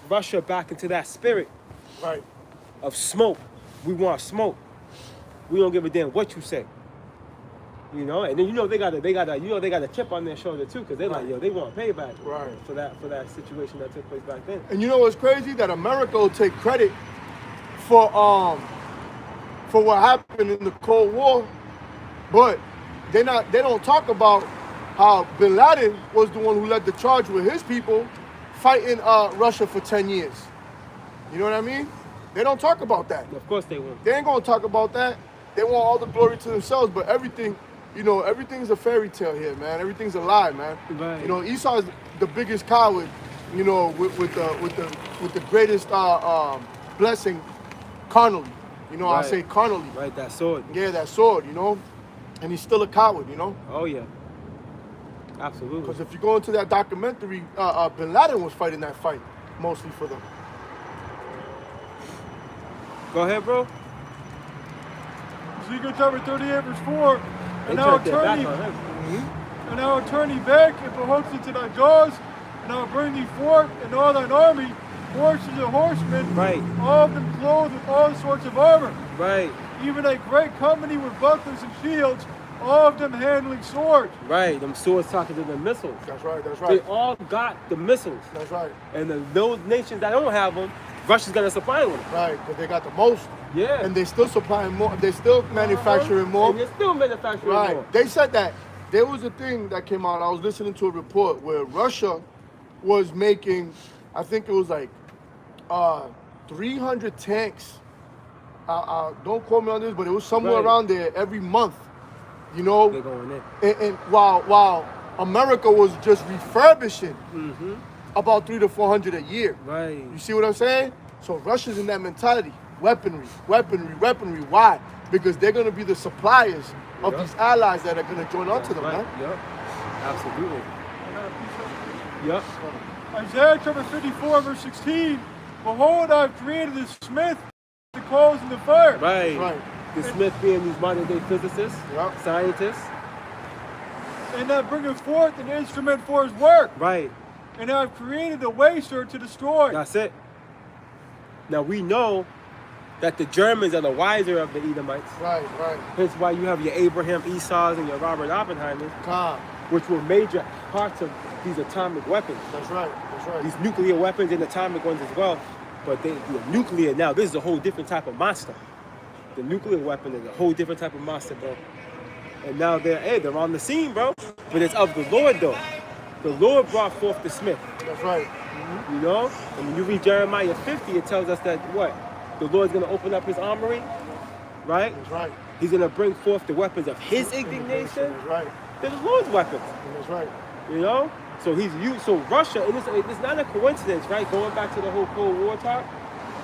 Russia back into that spirit Right. of smoke. We want smoke. We don't give a damn what you say. You know, and then they got a chip on their shoulder too, because they're like, they want payback Right. for that situation that took place back then. And you know what's crazy? That America will take credit for what happened in the Cold War, but they don't talk about how Bin Laden was the one who led the charge with his people fighting Russia for 10 years. You know what I mean? They don't talk about that. Of course they won't. They ain't gonna talk about that. They want all the glory to themselves, but everything, everything's a fairy tale here, man. Everything's a lie, man. Right. You know, Esau is the biggest coward, with the greatest blessing carnally. You know, I'll Right. say carnally. Right, that sword. Yeah, that sword, you know? And he's still a coward, you know? Oh yeah. Absolutely. Because if you go into that documentary, Bin Laden was fighting that fight, mostly for them. Go ahead, bro. Ezekiel chapter 38, verse 4. They And I'll turned their back turn on thee, him. and I will turn thee back and put hooks into thy jaws, and I will bring thee forth and all thine army, horses and horsemen, Right. all of them clothed with all sorts of armor, Right. even a great company with bucklers and shields, all of them handling swords. Right. Them swords talking to the missiles. That's right, that's They right. all got the missiles. That's right. And those nations that don't have them, Russia's gonna supply them. Right, because they got the most. Yeah. And they still supplying more. They still manufacturing more. And they're still manufacturing Right. more. They said that there was a thing that came out. I was listening to a report where Russia was making, I think it was like 300 tanks. Don't quote me on this, but it was somewhere Right. around there every month. You know, They're going in. and while America was just refurbishing Mm-hmm. about 300 to 400 a year. Right. You see what I'm saying? So Russia's in that mentality. Weaponry, weaponry, weaponry. Why? Because they're going to be the suppliers of Yup. these allies that are going to join onto them, Right. man. Yep. Absolutely. I got a piece of- Yep. Isaiah chapter 54, verse 16. Behold, I've created the smith, the coals in the fire. Right. Right. The Smith being these modern day physicists, Yep. scientists. And that bringeth forth an instrument for his work. Right. And I've created a waster to destroy. That's it. Now we know that the Germans are the wiser of the Edomites. Right, right. Hence why you have your Abraham Esau's and your Robert Oppenheimers, Calm. which were major parts of these atomic weapons. That's right. That's right. These nuclear weapons and atomic ones as well. But the nuclear now, this is a whole different type of monster. The nuclear weapon is a whole different type of monster, bro. And now they're on the scene, bro. But it's of the Lord, though. The Lord brought forth the Smith, That's right. you know? And when you read Jeremiah 50, it tells us that what? The Lord's going to open up his armory, right? That's right. He's going to bring forth the weapons of his indignation. That's right. They're the Lord's weapons, That's right. you know? So so Russia, and it's not a coincidence, right? Going back to the whole Cold War talk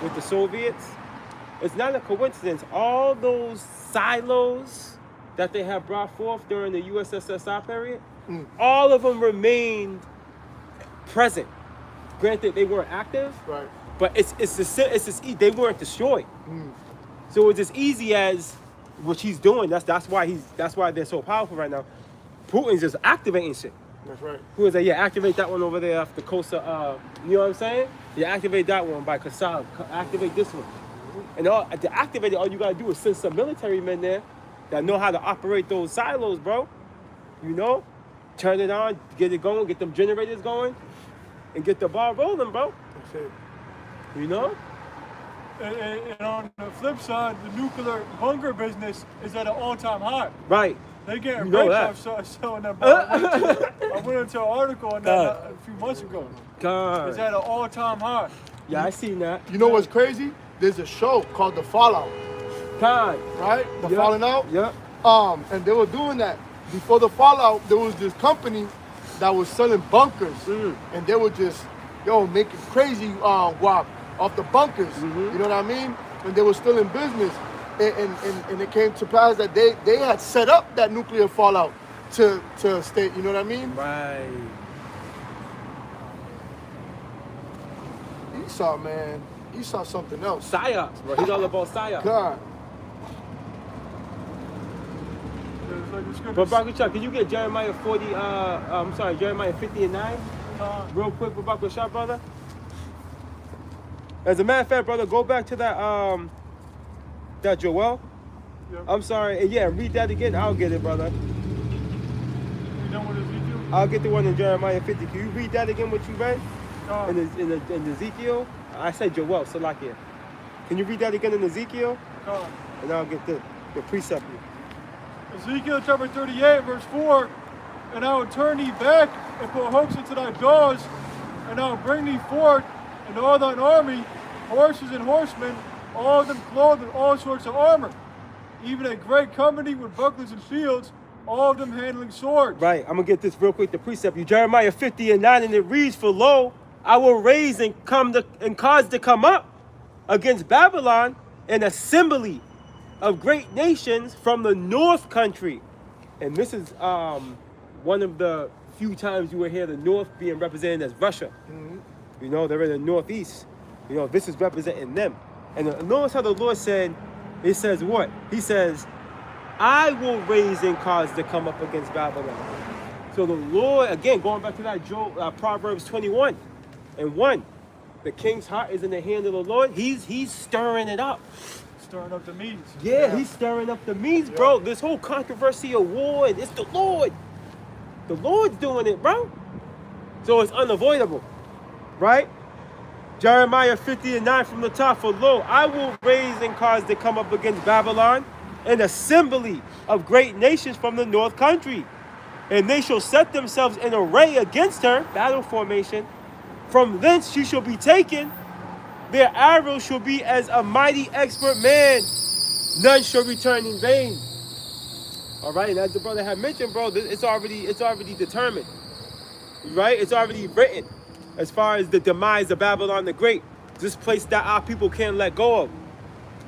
with the Soviets, it's not a coincidence. All those silos that they have brought forth during the USSR period, all of them remained present. Granted, they weren't active, Right. but they weren't destroyed. So it's as easy as what he's doing. That's why they're so powerful right now. Putin's just activating shit. That's right. Who is that? Yeah, activate that one over there off the coast of, you know what I'm saying? Yeah, activate that one by Kasab. Activate this one. And to activate it, all you gotta do is send some military men there that know how to operate those silos, bro. You know? Turn it on, get it going, get them generators going, and get the ball rolling, bro. That's it. You know? And on the flip side, the nuclear bunker business is at an all-time high. Right. They getting You know rich that. off selling that. I went into an article on that a few months ago. It's God. at an all-time high. Yeah, I seen that. You know what's crazy? There's a show called The Fallout, God. right? The Yep. Falling Out. Yep. And they were doing that. Before the Fallout, there was this company that was selling bunkers. And they were just, making crazy guap off the bunkers. You know what I mean? And they were still in business. And it came to pass that they had set up that nuclear fallout to stay, you know what I mean? Right. Esau, man. Esau something else. Psyops, bro. He's all about psyops. God. It's like it's gonna But be Baruch Chuck, can you get Jeremiah 50 and 9? Real quick, Baruch Chuck, brother. As a matter of fact, brother, go back to that Joel. Yep. I'm sorry. Yeah, read that again. I'll get it, brother. You done with Ezekiel? I'll get the one in Jeremiah 50. Can you read that again, what you read? God. In Ezekiel? I said Joel, Salakia. Can you read that again in Ezekiel? God. And I'll get the precept. Ezekiel chapter 38, verse 4. And I will turn thee back and put hooks into thy jaws, and I will bring thee forth and all thine army, horses and horsemen, all of them clothed with all sorts of armor, even a great company with bucklers and shields, all of them handling swords. Right, I'm going to get this real quick, the precept. You Jeremiah 50 and 9, and it reads, For lo, I will raise and cause to come up against Babylon an assembly of great nations from the north country. And this is one of the few times you will hear the north being represented as Russia. You know, they're in the northeast. You know, this is representing them. And notice how the Lord said, it says what? He says, I will raise and cause to come up against Babylon. So the Lord, again, going back to that Proverbs 21 and 1, the king's heart is in the hand of the Lord. He's stirring it up. Stirring up the Medes. Yeah, he's stirring up the Medes, bro. This whole controversy of war, it's the Lord. The Lord's doing it, bro. So it's unavoidable, right? Jeremiah 50:9 from the top, for lo, I will raise and cause to come up against Babylon an assembly of great nations from the north country. And they shall set themselves in array against her, battle formation. From thence she shall be taken. Their arrows shall be as a mighty expert man. None shall return in vain. All right, and as the brother had mentioned, bro, it's already determined. Right? It's already written as far as the demise of Babylon the Great. This place that our people can't let go of.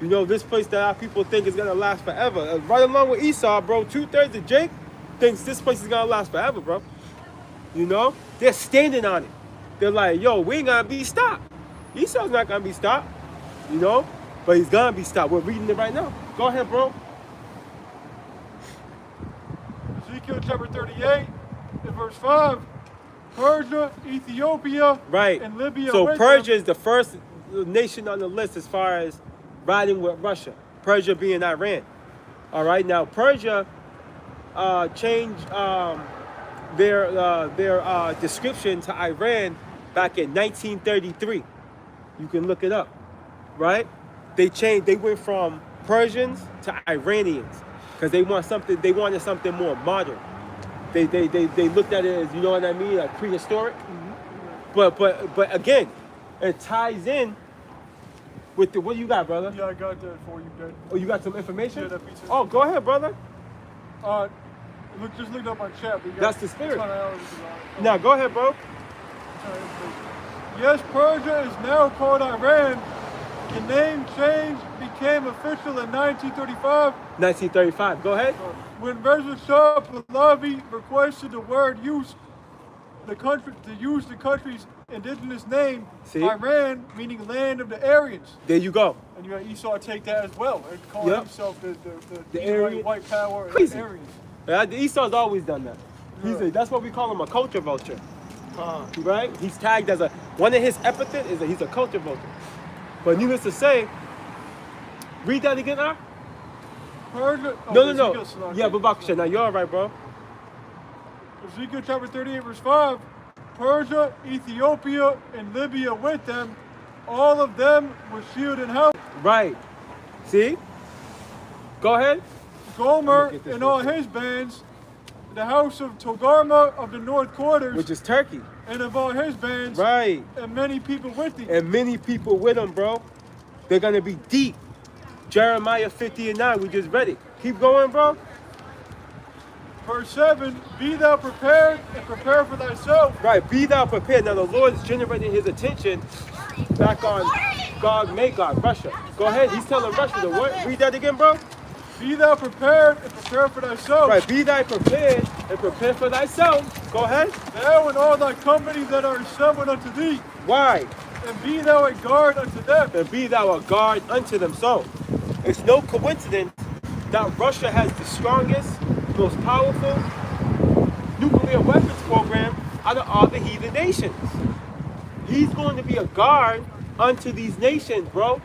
You know, this place that our people think is going to last forever. Right along with Esau, bro, 2/3 of Jake thinks this place is going to last forever, bro. You know? They're standing on it. They're like, yo, we ain't going to be stopped. Esau's not going to be stopped. You know? But he's going to be stopped. We're reading it right now. Go ahead, bro. Ezekiel chapter 38, in verse 5. Persia, Ethiopia, Right. and Libya. So with Persia them. is the first nation on the list as far as riding with Russia. Persia being Iran. All right. Now Persia changed their description to Iran back in 1933. You can look it up. Right. They changed. They went from Persians to Iranians because they wanted something more modern. They looked at it as, you know what I mean, like prehistoric. But again, it ties in with the, what you got, brother? Yeah, I got that for you, Ben. Oh, you got some information? Yeah, that piece of- Oh, go ahead, brother. Just looked up my chat. We got That's the spirit. a ton of hours on it. Now, go ahead, bro. Yes, Persia is now called Iran. The name change became official in 1935 1935. Go ahead. when Reza Shah Pahlavi requested the word use the country's indigenous name, See? Iran, meaning land of the Aryans. There you go. And you got Esau take that as well and call Yep. himself the Aryan. Aryan white power and Crazy. Aryans. Esau's always done that. Yeah. That's what we call him, a culture vulture. Right? He's tagged as one of his epithets is he's a culture vulture. But needless to say, read that again, Ar? Persia. No. Ezekiel, Salaki. Yeah, Babakasha. Now, you're all right, bro. Ezekiel chapter 38, verse 5. Persia, Ethiopia, and Libya with them, all of them with shield and helmet. Right. See? Go ahead. Gomer get this and real all quick. his bands, the house of Togarma of the north quarters, Which is Turkey. and of all his bands, Right. and many people with thee. And many people with him, bro. They're going to be deep. Jeremiah 50:9. We just read it. Keep going, bro. Verse 7, be thou prepared and prepare for thyself. Right. Be thou prepared. Now, the Lord is generating his attention back on Gog Magog, Russia. Go ahead. He's telling Russia to what? Read that again, bro. Be thou prepared and prepare for thyself. Right. Be thou prepared and prepare for thyself. Go ahead. Thou and all thy company that are assembled unto thee, Why? and be thou a guard unto them. And be thou a guard unto them. So, it's no coincidence that Russia has the strongest, most powerful nuclear weapons program out of all the heathen nations. He's going to be a guard unto these nations, bro.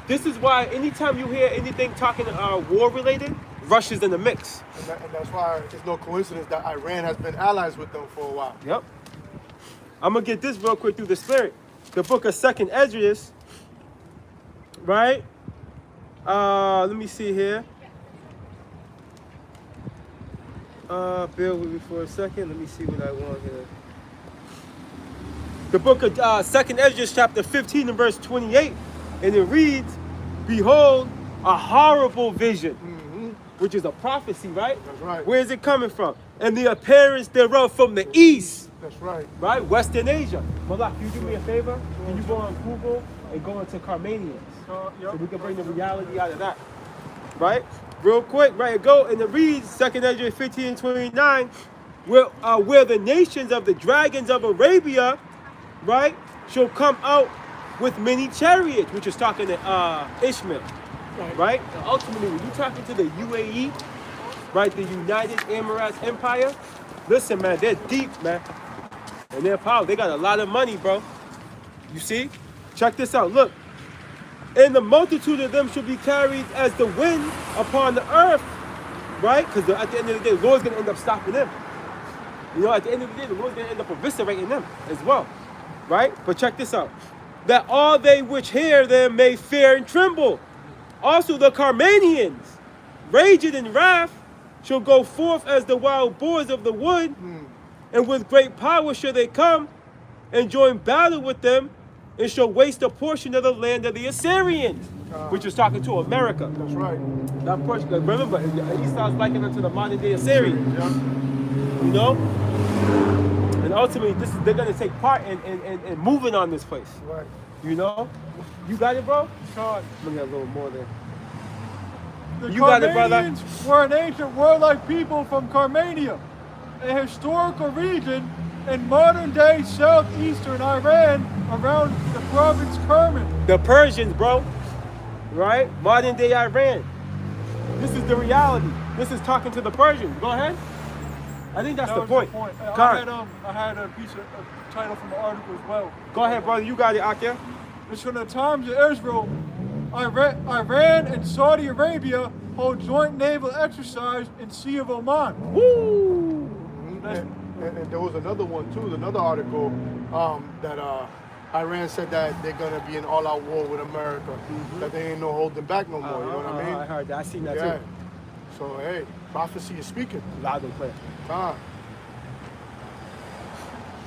This is why anytime you hear anything talking war related, Russia's in the mix. And that's why it's no coincidence that Iran has been allies with them for a while. Yep. I'm gonna get this real quick through the spirit. The book of 2nd Esdras, right? Let me see here. Bear with me for a second. Let me see what I want here. The book of 2nd Esdras, chapter 15 and verse 28, and it reads, "Behold, a horrible vision," which is a prophecy, right? That's right. Where is it coming from? And the appearance thereof from the east. That's right. Right? Western Asia. Malak, can you do me a favor? Can you go on Google and go into Carmanians. Yep. So we can bring the reality out of that. Right? Real quick, right? It go and it reads 2nd Ezra 15:29, where the nations of the dragons of Arabia, right, shall come out with many chariots, which is talking to Ishmael. Right? And ultimately, when you're talking to the UAE, right, the United Emirates Empire, listen, man, they're deep, man. And they're powerful. They got a lot of money, bro. You see? Check this out. Look. And the multitude of them shall be carried as the wind upon the earth. Right? Because at the end of the day, the Lord's going to end up stopping them. You know, at the end of the day, the Lord's going to end up eviscerating them as well. Right? But check this out. That all they which hear them may fear and tremble. Also the Carmanians, raging in wrath, shall go forth as the wild boars of the wood, and with great power shall they come and join battle with them, and shall waste a portion of the land of the Assyrians, which is talking to America. That's right. That portion, remember, Esau's likened unto the modern day Assyrians. Yeah. You know? And ultimately, they're going to take part in moving on this place. Right. You know? You got it, bro? God. Let me get a little more there. The You got it, brother. Carmanians were an ancient warlike people from Carmania, a historical region in modern-day southeastern Iran around the province Kerman. The Persians, bro. Right? Modern day Iran. This is the reality. This is talking to the Persians. Go ahead. I think that's That the was point. I had a piece of a title from the article as well. Go ahead, brother. You got it, Akia. It's from the Times of Israel. Iran and Saudi Arabia hold joint naval exercise in Sea of Oman. Woo! And there was another one too, another article that Iran said that they're gonna be in all-out war with America. That they ain't no holding back no more. You know what I mean? I heard that. I seen that Yeah. too. So hey, prophecy is speaking. Loud and clear. Ah,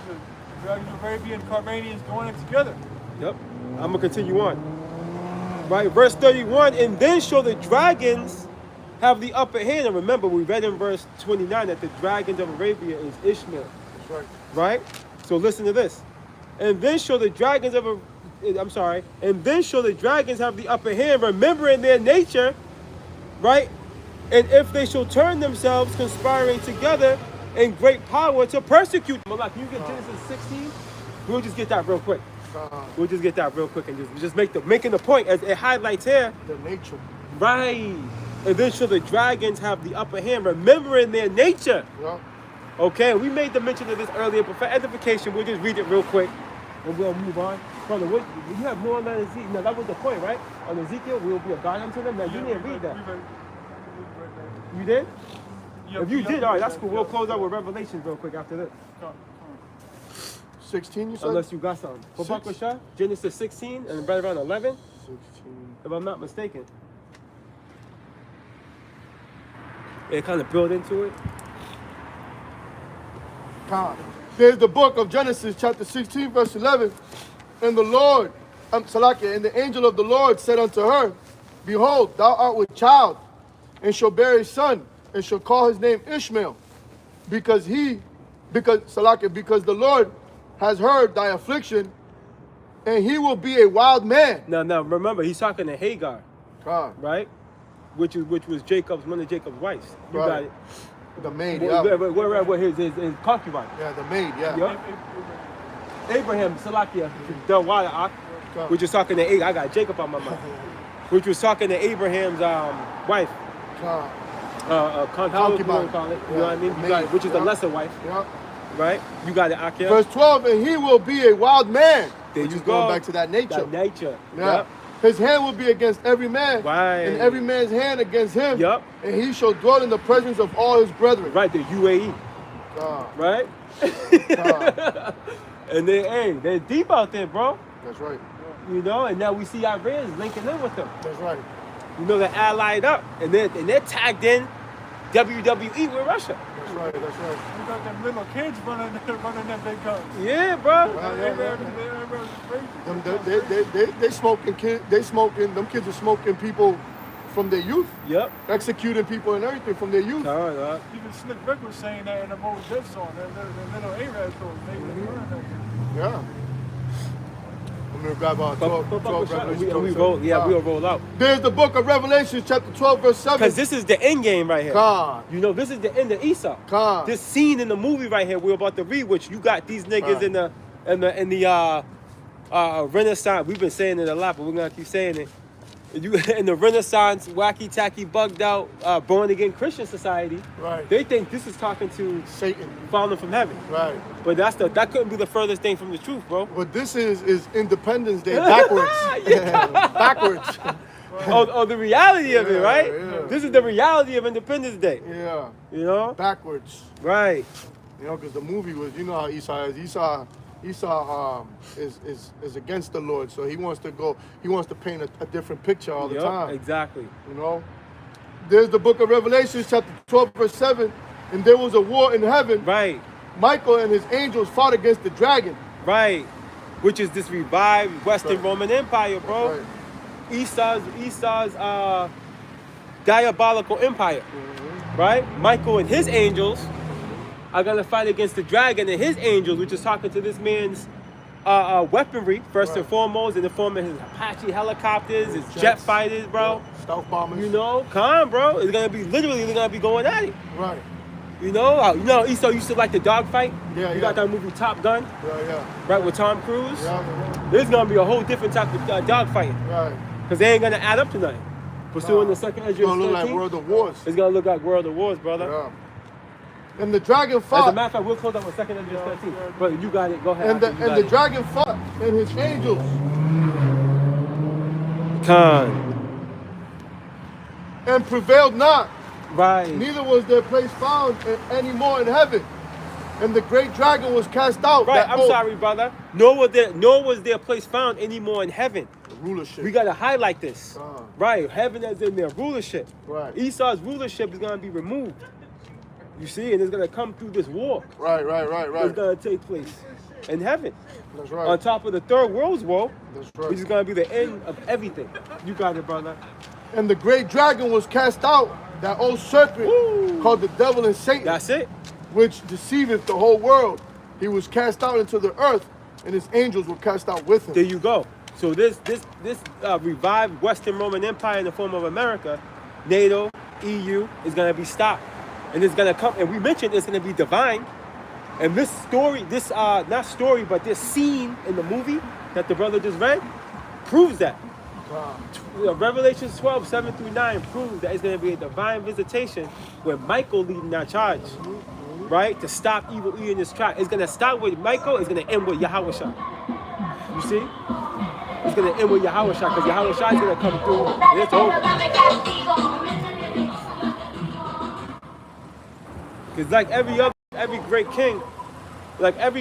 The Saudi Arabia and Carmanians going in together. Yep. I'm going to continue on. Right, verse 31, and then shall the dragons have the upper hand. And remember, we read in verse 29 that the dragons of Arabia is Ishmael. that's right. Right? So listen to this. And then shall the dragons of, and then shall the dragons have the upper hand, remembering their nature, right? And if they shall turn themselves, conspiring together in great power to persecute. Malak, can you get Genesis 16? We'll just get that real quick. We'll just get that real quick and just making the point as it highlights here. The nature. Right. And then shall the dragons have the upper hand, remembering their nature. Yeah. Okay, we made the mention of this earlier, but for edification, we'll just read it real quick and we'll move on. Brother, what, you have more on that Ezekiel. No, that was the point, right? On Ezekiel, we'll be a God unto them. Now, you didn't read that. You did? If you did, all right, that's cool. We'll close out with Revelations real quick after this. 16, you said? Unless you got something. For Six. Bakasha, Genesis 16 and right around 11, 16. if I'm not mistaken. It kind of built into it. God. There's the book of Genesis, chapter 16, verse 11. And the Lord, Salakia, and the angel of the Lord said unto her, Behold, thou art with child, and shall bear a son, and shall call his name Ishmael, because the Lord has heard thy affliction, and he will be a wild man. Now, remember, he's talking to Hagar, God, right? Which was one of Jacob's wives. You Right. got it. the maid, Where his concubine. Yeah, the maid, yeah. Yup. Abraham, Salakia, the water, God. which was talking to I got Jacob on my mind. Which was talking to Abraham's wife. God. Concubine. You know Concubine. what I mean? You got it, which is the Yeah. lesser wife, Yeah. right? You got it, Akia. Verse 12, and he will be a wild man. There Which you is going go. back to that nature. That nature. Yeah. Yup. His hand will be against every man, Right. and every man's hand against him. Yup. And he shall dwell in the presence of all his brethren. Right, the UAE, God, right? God. And they're deep out there, bro. That's right. You know, and now we see Iran's linking in with them. That's right. You know, they're allied up, and they're tagged in WWE with Russia. That's right. That's right. You got them little kids running them big guns. Yeah, bro. They smoking kids. Them kids are smoking people from their youth, Yep. executing people and everything from their youth. All right. Even Slick Rick was saying that in the Moses Def song. The little Arab song. They were running that. Yeah. me to grab 12 Revelation. We roll, yeah, we'll roll out. There's the book of Revelation, chapter 12, verse 7. Because this is the end game right here. God. You know, this is the end of Esau. God. This scene in the movie right here we're about to read, which you got these niggas Right. in the Renaissance. We've been saying it a lot, but we're gonna keep saying it. You in the Renaissance, wacky tacky, bugged out, born again Christian society. Right. They think this is talking to Satan. falling from heaven. Right. But that couldn't be the furthest thing from the truth, bro. What this is Independence Day backwards. Backwards. Oh, the reality of it, Yeah, right? yeah. This is the reality of Independence Day. Yeah. You know? Backwards. Right. You know, because the movie was, you know how Esau is. Esau is against the Lord, so he wants to paint a different picture all the time. Exactly. You know? There's the book of Revelation, chapter 12, verse 7. And there was a war in heaven. Right. Michael and his angels fought against the dragon. Right. Which is this revived Western Roman Empire, bro. Right. Esau's diabolical empire. Right? Michael and his angels are gonna fight against the dragon and his angels, which is talking to this man's weaponry, first and foremost, in the form of his Apache helicopters, his jet Jets. fighters, bro. Yeah. Stealth bombers. You know, come, bro. It's gonna be literally they're gonna be going at it. Right. You know, Esau used to like the dogfight. Yeah, You got that movie Top Gun, Yeah. right, with Tom Cruise. Yeah. There's gonna be a whole different type of dogfighting, Right. because they ain't gonna add up to nothing. Pursuing the second It's Ezra gonna look like 13, World of Wars. it's gonna look like World of Wars, brother. Yeah. And the dragon As a fought. matter of fact, we'll close up with second Ezra 13. But you got it. Go ahead. And the, Aki, you got and the it. dragon fought and his angels. Khan. And prevailed not. Right. Neither was their place found any more in heaven. And the great dragon was cast out. Right. I'm sorry, brother. Nor was their place found anymore in heaven. The rulership. We gotta highlight this. Ah. Right. Heaven as in their rulership. Right. Esau's rulership is gonna be removed. You see, and it's gonna come through this war. Right. It's gonna take place in heaven. That's On right. top of the third world's war, That's which is right. gonna be the end of everything. You got it, brother. And the great dragon was cast out, that old serpent Woo. called the devil and Satan, That's it. which deceiveth the whole world. He was cast out into the earth, and his angels were cast out with him. There you go. So this revived Western Roman Empire in the form of America, NATO, EU, is gonna be stopped, and it's gonna come. And we mentioned it's gonna be divine. And this story, not story, but this scene in the movie that the brother just read, proves that. Revelations 12, 7 through 9 proves that it's going to be a divine visitation with Michael leading that charge, right? To stop evil in his track. It's going to start with Michael, it's going to end with Yahushua. You see? It's going to end with Yahushua because Yahushua is going to come through and it's over. Because like every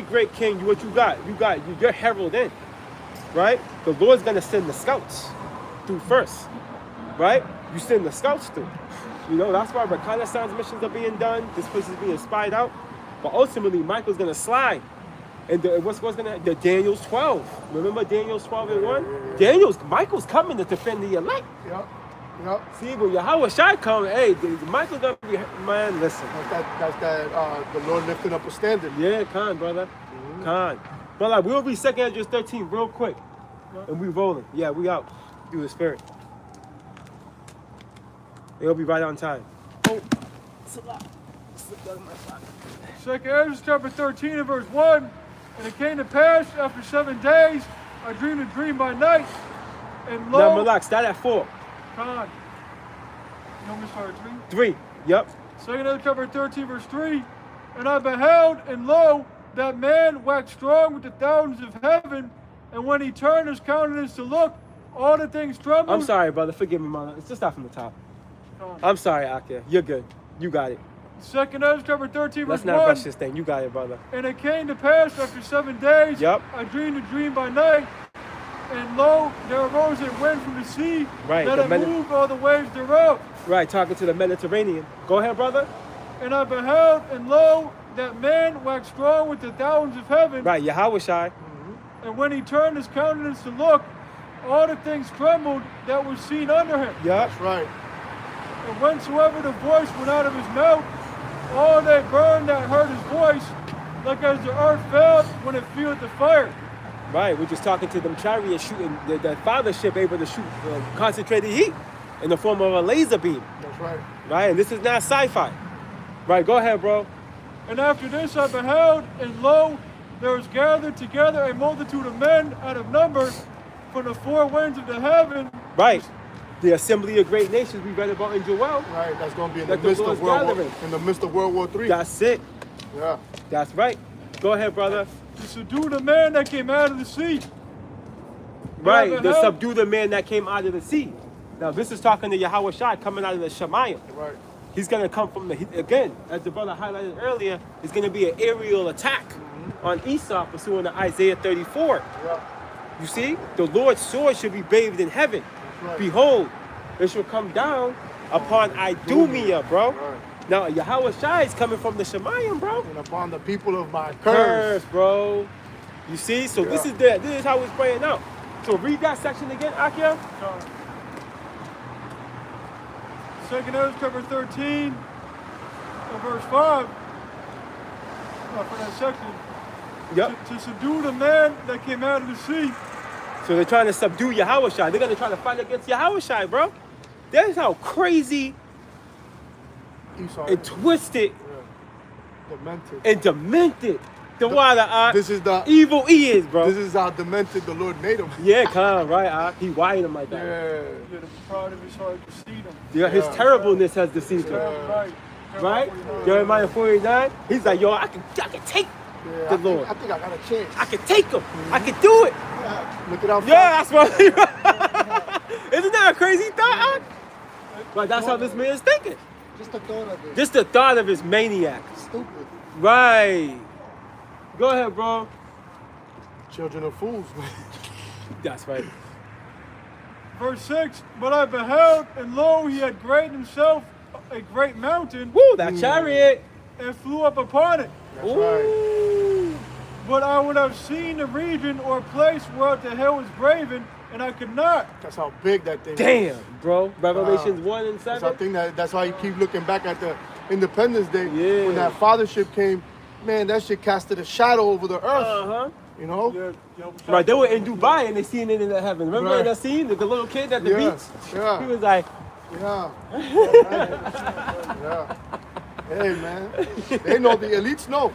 great king, you're heralded in, right? The Lord's going to send the scouts through first, right? You send the scouts through. You know, that's why reconnaissance missions are being done. This place is being spied out. But ultimately, Michael's going to slide. And what's going to happen? Daniel's 12. Remember Daniel's 12 and 1? Michael's coming to defend the elect. Yep. See, when Yahweh Shai come, hey, Michael's going to be, man, listen. That's that the Lord lifting up a standard. Yeah, Khan, brother. Khan. But like, we'll read 2 Ezra 13 real quick. And we rolling. Yeah, we out. Through the spirit. It'll be right on time. Oh, slipped out of my pocket. 2 Ezra chapter 13 and verse 1. And it came to pass after 7 days, I dreamed a dream by night. And Now, lo, Malak, start at 4. God. You want me to start at 3. 3? Yep. 2 Ezra chapter 13 verse 3. And I beheld, and lo, that man waxed strong with the thousands of heaven. And when he turned his countenance to look, all the things trembled. I'm sorry, brother. Forgive me, man. It's just start from the top. I'm sorry, Akia. You're good. You got it. 2 Ezra chapter 13 Let's verse not 1. rush this thing. You got it, brother. And it came to pass after 7 days, Yep. I dreamed a dream by night, and lo, there arose a wind from the sea, Right, that the it moved all the waves thereof. Right, talking to the Mediterranean. Go ahead, brother. And I beheld, and lo, that man waxed strong with the thousands of heaven. Right, Yahweh Shai. And when he turned his countenance to look, all the things trembled that were seen under him. Yep. That's right. And whensoever the voice went out of his mouth, all they burned that heard his voice, like as the earth fell when it feeleth the fire. Right, we're just talking to them chariots shooting, the father ship able to shoot concentrated heat in the form of a laser beam. That's right. Right, and this is not sci-fi. Right, go ahead, bro. And after this I beheld, and lo, there was gathered together a multitude of men out of number from the four winds of the heaven. Right, the assembly of great nations we read about in Joel. Right. That's going to be in the That the midst Lord's of World War, gathering. in the midst of World War III. That's it. Yeah. That's right. Go ahead, brother. To subdue the man that came out of the sea. Right, Brother, to help. subdue the man that came out of the sea. Now, this is talking to Yahweh Shai coming out of the Shemayim. Right. He's going to come from again, as the brother highlighted earlier, it's going to be an aerial attack on Esau pursuant to Isaiah 34. Yeah. You see, the Lord's sword should be bathed in heaven. right. Behold, it shall come down upon Idumea, bro. Right. Now, Yahweh Shai is coming from the Shemayim, bro. And upon the people of my curse. Curse, bro. You see, so this Yeah. is how it's playing out. So read that section again, Akia. Second Ezra chapter 13 and verse 5. For that section. Yep. To subdue the man that came out of the sea. So they're trying to subdue Yahweh Shai. They're going to try to fight against Yahweh Shai, bro. That's how crazy Esau. and twisted Yeah. Demented. and demented the water This is the evil he is, bro. This is how demented the Lord made him. Yeah, come right. He wired him like that. Yeah. Yeah, the pride of his heart deceived him. Yeah, his Yeah. terribleness has deceived him. Right. Right? 49. Jeremiah 49. He's like, yo, I can take Yeah, the I Lord. think I got a chance. I can take him. I can do it. Look at how Yeah, that's what. Isn't that a crazy thought? But that's how this man is thinking. Just the thought of it. Just the thought of his maniac. Stupid. Right. Go ahead, bro. children of fools. That's right. Verse 6, but I beheld, and lo, he had great himself a great mountain, Woo, that chariot. and flew up upon it. That's right. Ooh. But I would have seen the region or place where the hill was graven, and I could not. That's how big that thing is. Damn, bro. Revelations 1 and That's 7. that's why you keep looking back at the Independence Day Yeah. when that fathership came. Man, that shit casted a shadow over the earth. Uh-huh. You know? Right, they were in Dubai and they seen it in the heaven. Remember Right. that scene? The little kid at the Yeah, beach? yeah. He was like, Yeah. Yeah. Hey, man. They know. The elites know.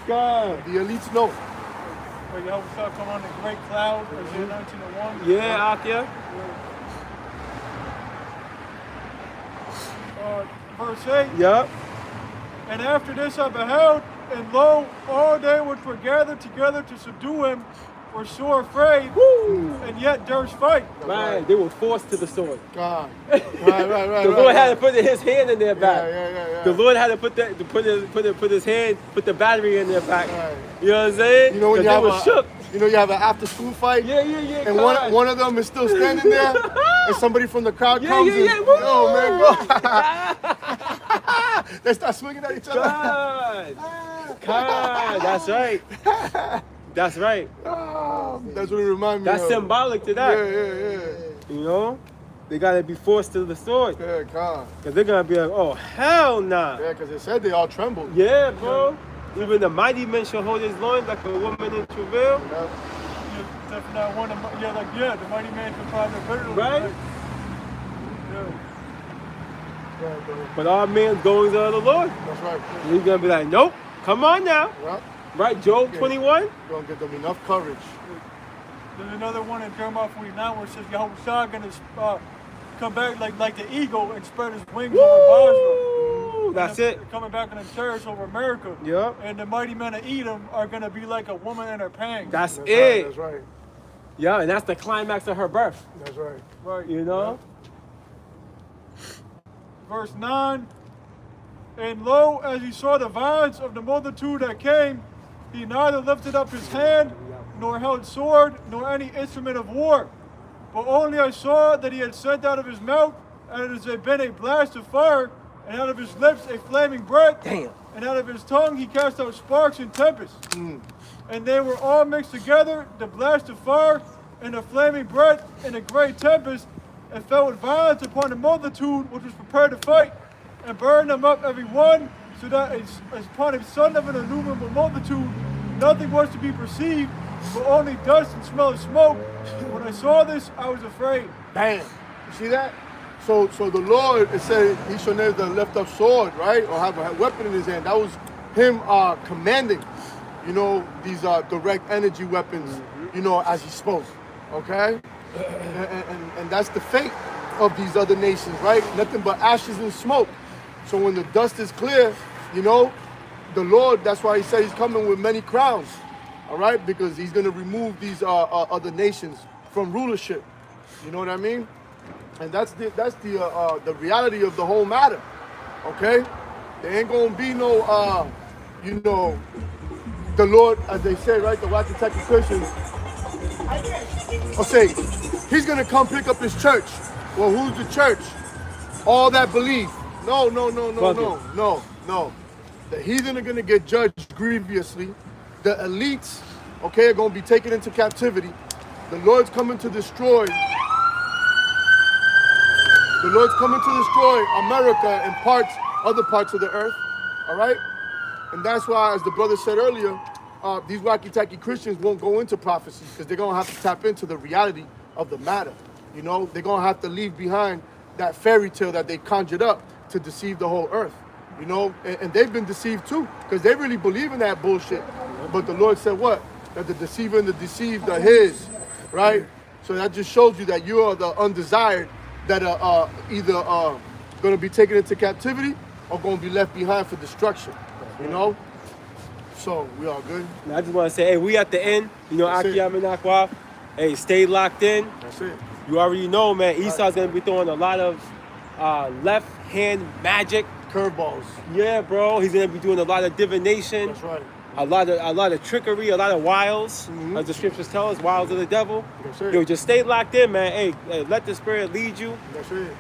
God. The elites know. Like how we saw come on the great cloud, Isaiah 19:1. Yeah, Akia. Verse 8, Yup. and after this I beheld, and lo, all they which were gathered together to subdue him were sore afraid, Woo. and yet durst fight. Man, they were forced to the sword. God. Right. The Lord had to put his hand in their back. Yeah. The Lord had to put his hand, put the battery in their back. Right. You know what I'm saying? You know when 'Cause you they have were shook. you have an after school fight. Yeah. And one of them is still standing there, and somebody from the crowd Yeah, comes yeah. and, Woo! oh man, go. They start swinging at each other. God, that's right. That's right. That's what it reminds me That's of. symbolic to that. Yeah. You know? They gotta be forced to the sword. Yeah, God. Cause they're gonna be like, oh hell nah. Yeah, because it said they all trembled. Yeah, bro. Even the mighty man shall hold his loins like a woman in travail. You know? Definitely not one of the mighty man can find the bitterly. Right? Yeah. Yeah, bro. But all men's goings are of the Lord. That's right. And he's gonna be like, nope, come on now. Yeah. Right, Job Yeah. 21? Don't give them enough courage. There's another one in Jeremiah 49 where it says Yahushua gonna come back like the eagle and spread his wings over Basra. Woo! That's it. Coming back in the church over America. Yep. And the mighty men of Edom are gonna be like a woman in her pangs. That's That's it. right. That's right. Yeah, and that's the climax of her birth. That's right. right. You know? Verse 9. And lo, as he saw the vines of the multitude that came, he neither lifted up his hand, nor held sword, nor any instrument of war. But only I saw that he had sent out of his mouth, and it had been a blast of fire, and out of his lips a flaming breath. Damn. And out of his tongue he cast out sparks and tempests. And they were all mixed together, the blast of fire, and the flaming breath, and a great tempest, and fell with violence upon the multitude which was prepared to fight, and burned them up every one, so that as upon a son of an innumerable multitude, nothing was to be perceived, but only dust and smell of smoke. When I saw this, I was afraid. Bam. You see that? So the Lord, it said he shall never lift up sword, right? Or have a weapon in his hand. That was him commanding, you know, these direct energy weapons, you know, as he spoke. Okay? And that's the fate of these other nations, right? Nothing but ashes and smoke. So when the dust is clear, you know, the Lord, that's why he said he's coming with many crowns. All right? Because he's going to remove these other nations from rulership. You know what I mean? And that's the reality of the whole matter. Okay? There ain't gonna be no you know, the Lord, as they say, right, the Wacky Christians, I'll say, he's gonna come pick up his church. Well, who's the church? All that believe. No. The heathen are gonna get judged grievously. The elites, okay, are gonna be taken into captivity. The Lord's coming to destroy. The Lord's coming to destroy America and other parts of the earth, all right? And that's why, as the brother said earlier, these wacky-tacky Christians won't go into prophecy because they're going to have to tap into the reality of the matter. You know, they're going to have to leave behind that fairy tale that they conjured up to deceive the whole earth, you know? And they've been deceived too because they really believe in that bullshit. But the Lord said what? That the deceiver and the deceived are his, right? So that just shows you that you are the undesired that are either going to be taken into captivity or going to be left behind for destruction, you know? So, we all good? And I just want to say, hey, we at the end. You know, That's it. Aki Aminakwa. Hey, stay locked in. That's it. You already know, man. Esau's going to be throwing a lot of left-hand magic. Curveballs. Yeah, bro. He's going to be doing a lot of divination. That's right. A lot of trickery, a lot of wiles, as the scriptures tell us, wiles of the devil. That's it. Yo, just stay locked in, man. Hey, let the Spirit lead you. That's it.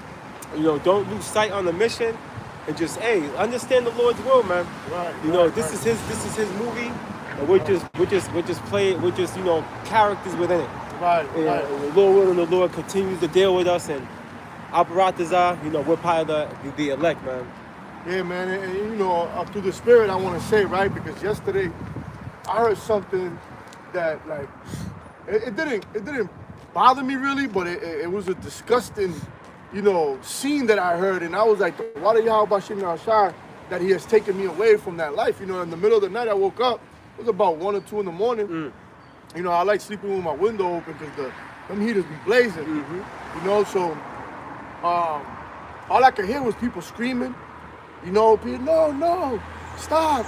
You know, don't lose sight on the mission, and just understand the Lord's will, man. Right. You know, right, this right. is his movie, and we're just you know, characters within it. Right, And right. the Lord will, and the Lord continues to deal with us, and Aparatazar, you know, we're part of the elect, man. Yeah, man, and you know, through the Spirit, I want to say, right, because yesterday I heard something that, like, it didn't bother me really, but it was a disgusting, you know, scene that I heard, and I was like, why do y'all Bashim Shai that he has taken me away from that life? You know, in the middle of the night, I woke up. It was about 1 or 2 in the morning. You know, I like sleeping with my window open because them heaters be blazing. You know, so all I could hear was people screaming. You know, people, no, stop,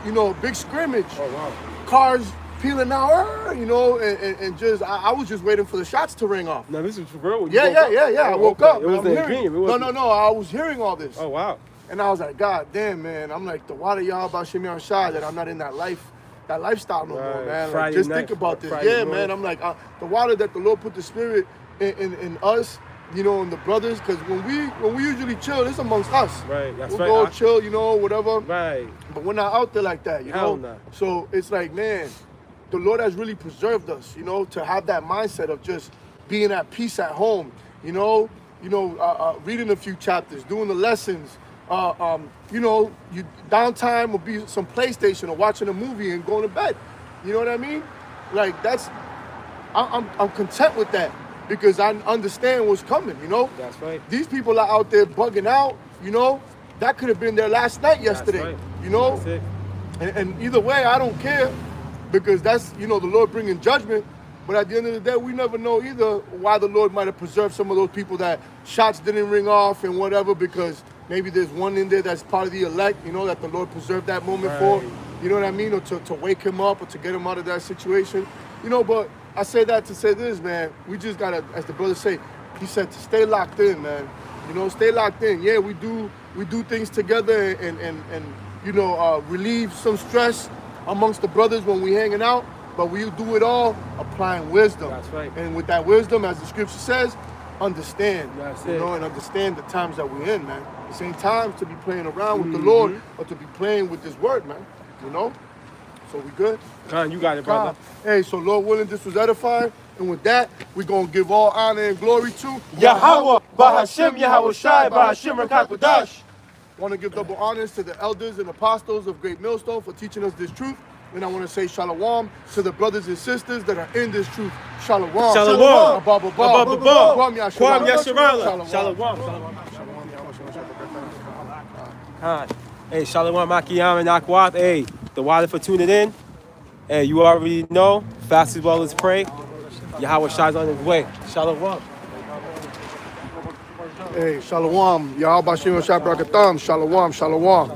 you know, big scrimmage. Oh, wow. Cars peeling out, you know, and just, I was just waiting for the shots to ring off. Now, this is for real. Yeah. I woke up. It was I'm a dream. No, I was hearing all this. Oh, wow. And I was like, God damn, man. I'm like, the water y'all about Shimei Shai that I'm not in that lifestyle no more, Right. man. Like, Friday just night, think about this. Friday Yeah, morning. man. I'm like, the water that the Lord put the Spirit in us, you know, and the brothers, because when we usually chill, it's amongst us. Right, that's we'll right. go chill, you know, whatever. Right. But we're not out there like that, you Hell know? no. So it's like, man, the Lord has really preserved us, you know, to have that mindset of just being at peace at home, you know, reading a few chapters, doing the lessons, you know, downtime will be some PlayStation or watching a movie and going to bed. You know what I mean? Like I'm content with that because I understand what's coming, you know? That's right. These people are out there bugging out, you know? That could have been their last night yesterday, That's right. you know? That's it. And either way, I don't care because that's, you know, the Lord bringing judgment. But at the end of the day, we never know either why the Lord might have preserved some of those people that shots didn't ring off and whatever, because maybe there's one in there that's part of the elect, you know, that the Lord preserved that moment for. Right. You know what I mean? Or to wake him up or to get him out of that situation. You know, but I say that to say this, man. We just gotta, as the brother say, he said to stay locked in, man. You know, stay locked in. Yeah, we do things together and you know, relieve some stress amongst the brothers when we hanging out, but we do it all applying wisdom. That's right. And with that wisdom, as the scripture says, understand. That's you it. know, and understand the times that we're in, man. This ain't time to be playing around with the Lord or to be playing with this word, man. You know? So we good? Khan, you got it, brother. Hey, so Lord willing, this was edifying. And with that, we're going to give all honor and glory to Yahweh, Bahashim, Yahweh Shai, Bahashim, Rakakwadash. Want to give double honors to the elders and apostles of Great Millstone for teaching us this truth And I want to say shalom to the brothers and sisters that are in this truth. Shalom. Shalom. Ababa. Kwam Yasharala. Shalom. Hey, Shalom Makiyam and Akwat. Hey, the water for tuning in. Hey, you already know. Fast as well as pray. Yahweh Shai's on his way. Shalom. Hey, shalom. Yahweh Shem Shabbrakatam. Shalom.